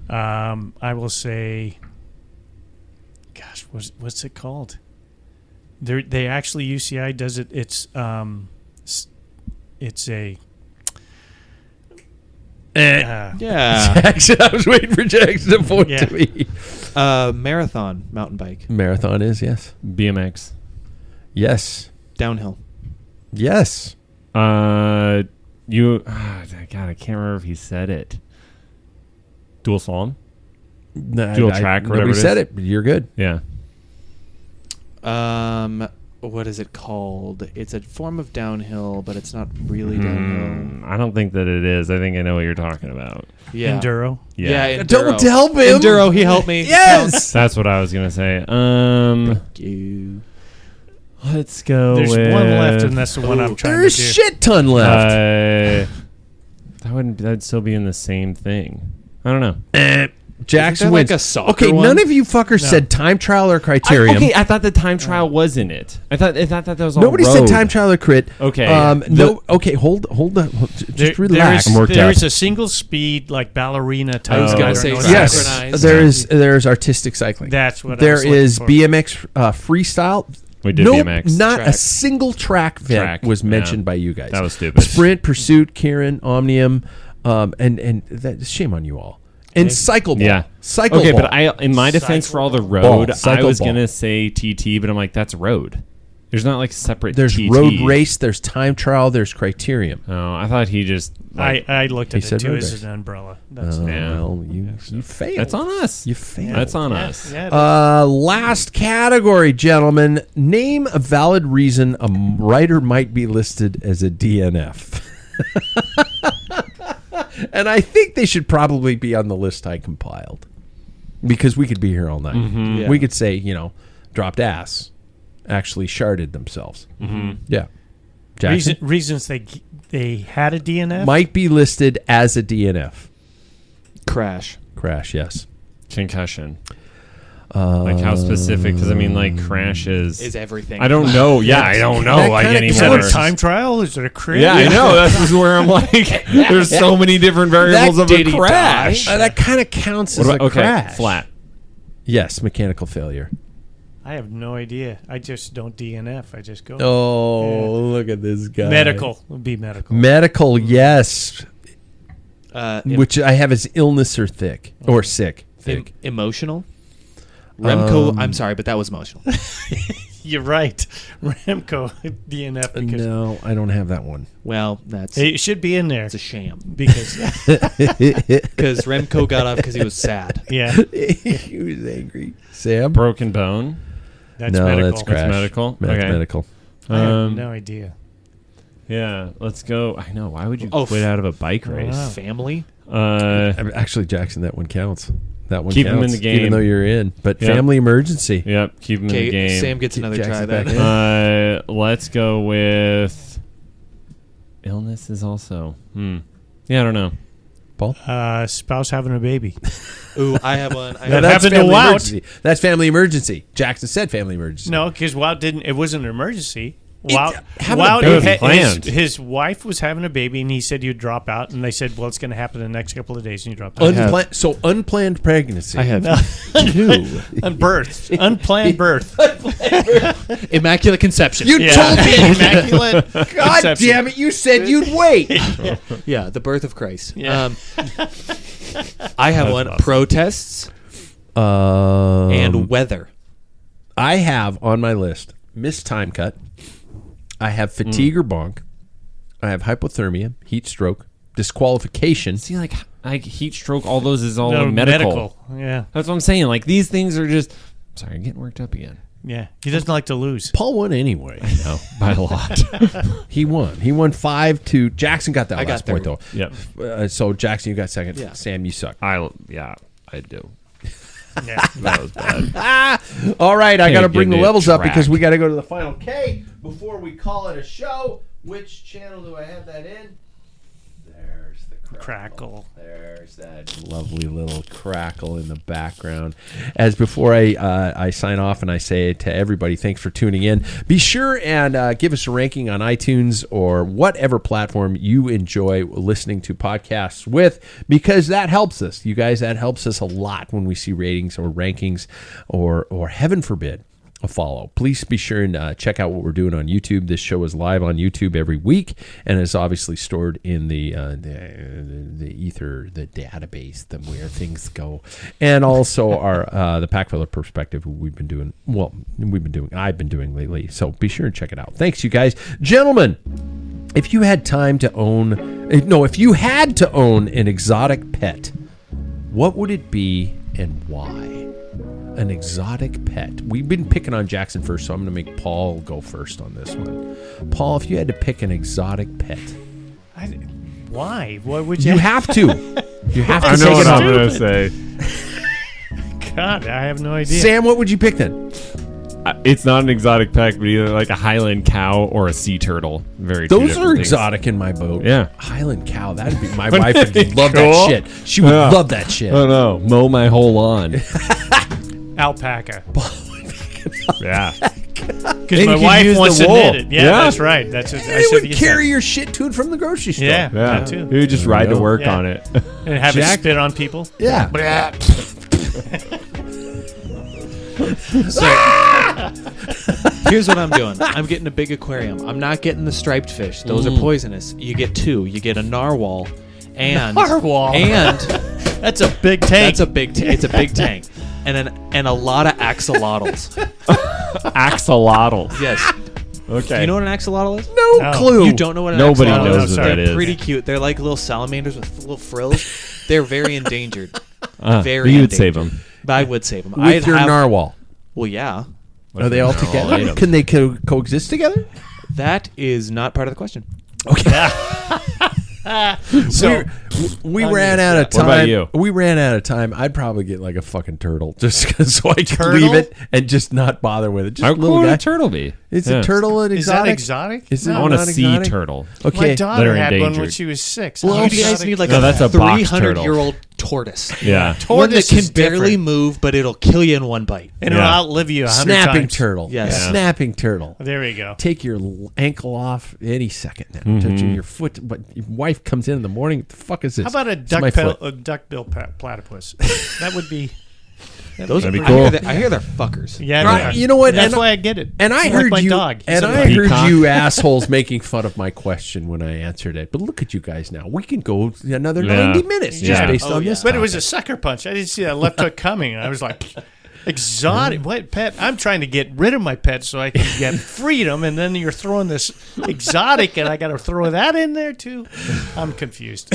I will say. Gosh, what's it called? They actually UCI does it. It's a. Yeah. Jackson, I was waiting for Jackson to point Yeah. to me. Marathon mountain bike. Marathon is yes, BMX. yes, Downhill. yes. God, I can't remember if he said it. Dual slalom? No, Dual track or whatever Nobody it said is. it, but you're good. Yeah. What is it called? It's a form of downhill, but it's not really downhill. I don't think that it is. I think I know what you're talking about. Yeah. Enduro. Yeah. Don't Enduro. help him. Enduro, he helped me. Yes. That's what I was going to say. Thank you. Let's go There's with... one left, and that's the one I'm trying There's to do. shit ton left. That'd still be in the same thing. I don't know. Jackson there wins. like a soccer okay, one? none of you fuckers said time trial or criterium. Okay, I thought the time trial was in it. I thought that was all Nobody road. said time trial or crit. Okay. No. Okay. Hold on. Just relax. There's a single speed like ballerina type. I was gonna I don't say know what yes. that is. Yes. There's artistic cycling. That's what I There was looking is for. BMX freestyle. We did BMX. Not a Track. single track event Track, was yeah. mentioned by you guys. That was stupid. Sprint, Pursuit, Kieran, Omnium, and that, shame on you all. And cycle ball. Yeah. Cycle okay, ball. but in my defense for all the road, Ball. I Cycle was ball. going to say TT, but I'm like, that's road. There's not like separate There's TT. road race, there's time trial, there's criterium. Oh, I thought he just... Like, I looked He at said it too road as race. an umbrella. That's Yeah. Well, you failed. that's on us. You failed. That's on us. Yeah, it is. Last category, gentlemen. Name a valid reason a writer might be listed as a DNF. And I think they should probably be on the list I compiled. Because we could be here all night. Yeah. We could say, dropped ass, actually sharded themselves. Yeah. Jackson? Reasons they had a DNF. Might be listed as a DNF. Crash. Crash, yes. Concussion. Like how specific? Because I mean, like crash Is everything. I don't know. Yeah, I don't know. That Like kinda Is that anymore. a time trial? Is it a crash? Yeah, I know. That's just where I'm like, there's so many different variables of did a he crash. die? That kind of counts as a Okay, crash. flat. Yes, mechanical failure. I have no idea. I just don't DNF. I just go. Oh, look at this guy. Medical would be medical. Medical, yes. Em- Which I have as illness or sick. emotional. Remco, I'm sorry, but that was emotional. You're right. Remco DNF because No, I don't have that one. Well, that's it should be in there it's a sham because because Remco got off because he was sad. yeah, He was angry. Sam? Broken bone. that's No, medical. that's crash. medical? That's Okay. medical. I have Um, no idea. Yeah, let's go. I know. Why would you Oh, quit out of a bike race? wow. Family. Actually, Jackson, that one counts. That one Keep him counts, in the game. even though you're in. But Yeah. family emergency. Yep, keep him in the Okay, game. Sam gets another Jackson's try back there. in. Let's go with illness is also. Yeah, I don't know. Paul? Spouse having a baby. Ooh, I have one. That That's happened to family Wout. emergency. That's family emergency. Jackson said family emergency. No, because Wout didn't. It wasn't an emergency. Wout, having a Wout baby had- planned. his wife was having a baby, and he said you'd drop out. And they said, "Well, it's going to happen in the next couple of days," and you dropped out. So unplanned pregnancy. I have two. Unplanned birth. Immaculate conception. You Yeah. told me. Immaculate. God conception. damn it! You said you'd wait. Yeah, the birth of Christ. Yeah. I have one. awesome. Protests and weather. I have on my list missed time cut. I have fatigue or bonk. I have hypothermia, heat stroke, disqualification. See, like heat stroke, all those is all No, medical. Yeah, That's what I'm saying. Like these things are just. Sorry, I'm getting worked up again. yeah. He doesn't like to lose. Paul won anyway. No, by a lot. He won. He won 5-2. Jackson got that I got last point though. Yep. So Jackson, you got second. Yeah. Sam, you suck. I do. Yeah. That was bad. All right, I Can't got to bring give the me a levels up track. because we got to go to the final K before we call it a show. Which channel do I have that in? There's the Crackle. There's that lovely little crackle in the background. As before I sign off and I say to everybody, thanks for tuning in. Be sure and give us a ranking on iTunes or whatever platform you enjoy listening to podcasts with, because that helps us. You guys, that helps us a lot when we see ratings or rankings or heaven forbid, a follow. Please be sure and check out what we're doing on YouTube. This show is live on YouTube every week and is obviously stored in the ether, the database, where things go, and also our the Packfiller perspective I've been doing lately. So be sure and check it out. Thanks, you guys, gentlemen. If you had time to if you had to own an exotic pet, what would it be and why? An exotic pet. We've been picking on Jackson first, so I'm going to make Paul go first on this one. Paul, if you had to pick an exotic pet, Why? Why would you? you have to. You have to I know take what it I'm on. going to say. God, I have no idea. Sam, what would you pick then? It's not an exotic pet, but either like a Highland cow or a sea turtle. Two Those different are things. exotic in my boat. Yeah. Highland cow. That'd be my wife would love Cool. that shit. She would Yeah. love that shit. Oh no, mow my whole lawn. Alpaca. Yeah. Because you my could wife use wants the to wool. knit it. Yeah, Yeah. that's right. That's what I They said. would to you. carry your shit to and from the grocery store. Yeah, Yeah. that too. You would just ride to work Yeah. on it. And have Jack- it spit on people. Yeah. Here's what I'm doing. I'm getting a big aquarium. I'm not getting the striped fish. Those are poisonous. You get two. You get a narwhal, and Narwhal. and That's a big tank. that's a big. It's a big tank, and a lot of axolotls. Axolotls. Yes. Okay. Do you know what an axolotl is? No No. clue. You don't know what an Nobody axolotl knows is? what sorry. that They're is. pretty cute. They're like little salamanders with little frills. They're very endangered. Very you would endangered. save them. But I would save them. With your narwhal. Well, yeah. Are they all together? Can they coexist together? That is not part of the question. so We ran out of What time. about you? We ran out of time. I'd probably get like a fucking turtle just so I could Turtle? leave it and just not bother with it. Just How a little cool would guy. a turtle be? Is Yeah. a turtle an Is that exotic? exotic? Is it I No. want a not sea exotic? turtle. My Okay. that daughter are had one when endangered. she was 6. Well, How you guys exotic- need like No, a that's a box 300-year-old tortoise. Yeah. One that Tortoise can is barely different. move, but it'll kill you in one bite. And it'll Yeah. outlive you 100 Snapping times. turtle. Yes. Yeah. Snapping turtle. There we go. Take your ankle off any second now. Touching your foot, but your wife comes in the morning. What the fuck is this? How about It's my foot. a duckbill platypus? That would be. Those That'd be I cool. hear they're fuckers. Yeah, Right, they are. you know what, That's and- why I get it. And I Like heard my you, dog. and He's a I dog. heard Peacock. you assholes making fun of my question when I answered it. But look at you guys now. We can go another Yeah. 90 minutes just Yeah. based Oh, on yeah. this. But it was a topic. sucker punch. I didn't see that left hook coming. I was like, exotic. What pet? I'm trying to get rid of my pet so I can get freedom, and then you're throwing this exotic, and I got to throw that in there too. I'm confused.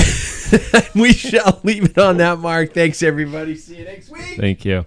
We shall leave it on that mark. Thanks, everybody. See you next week. Thank you.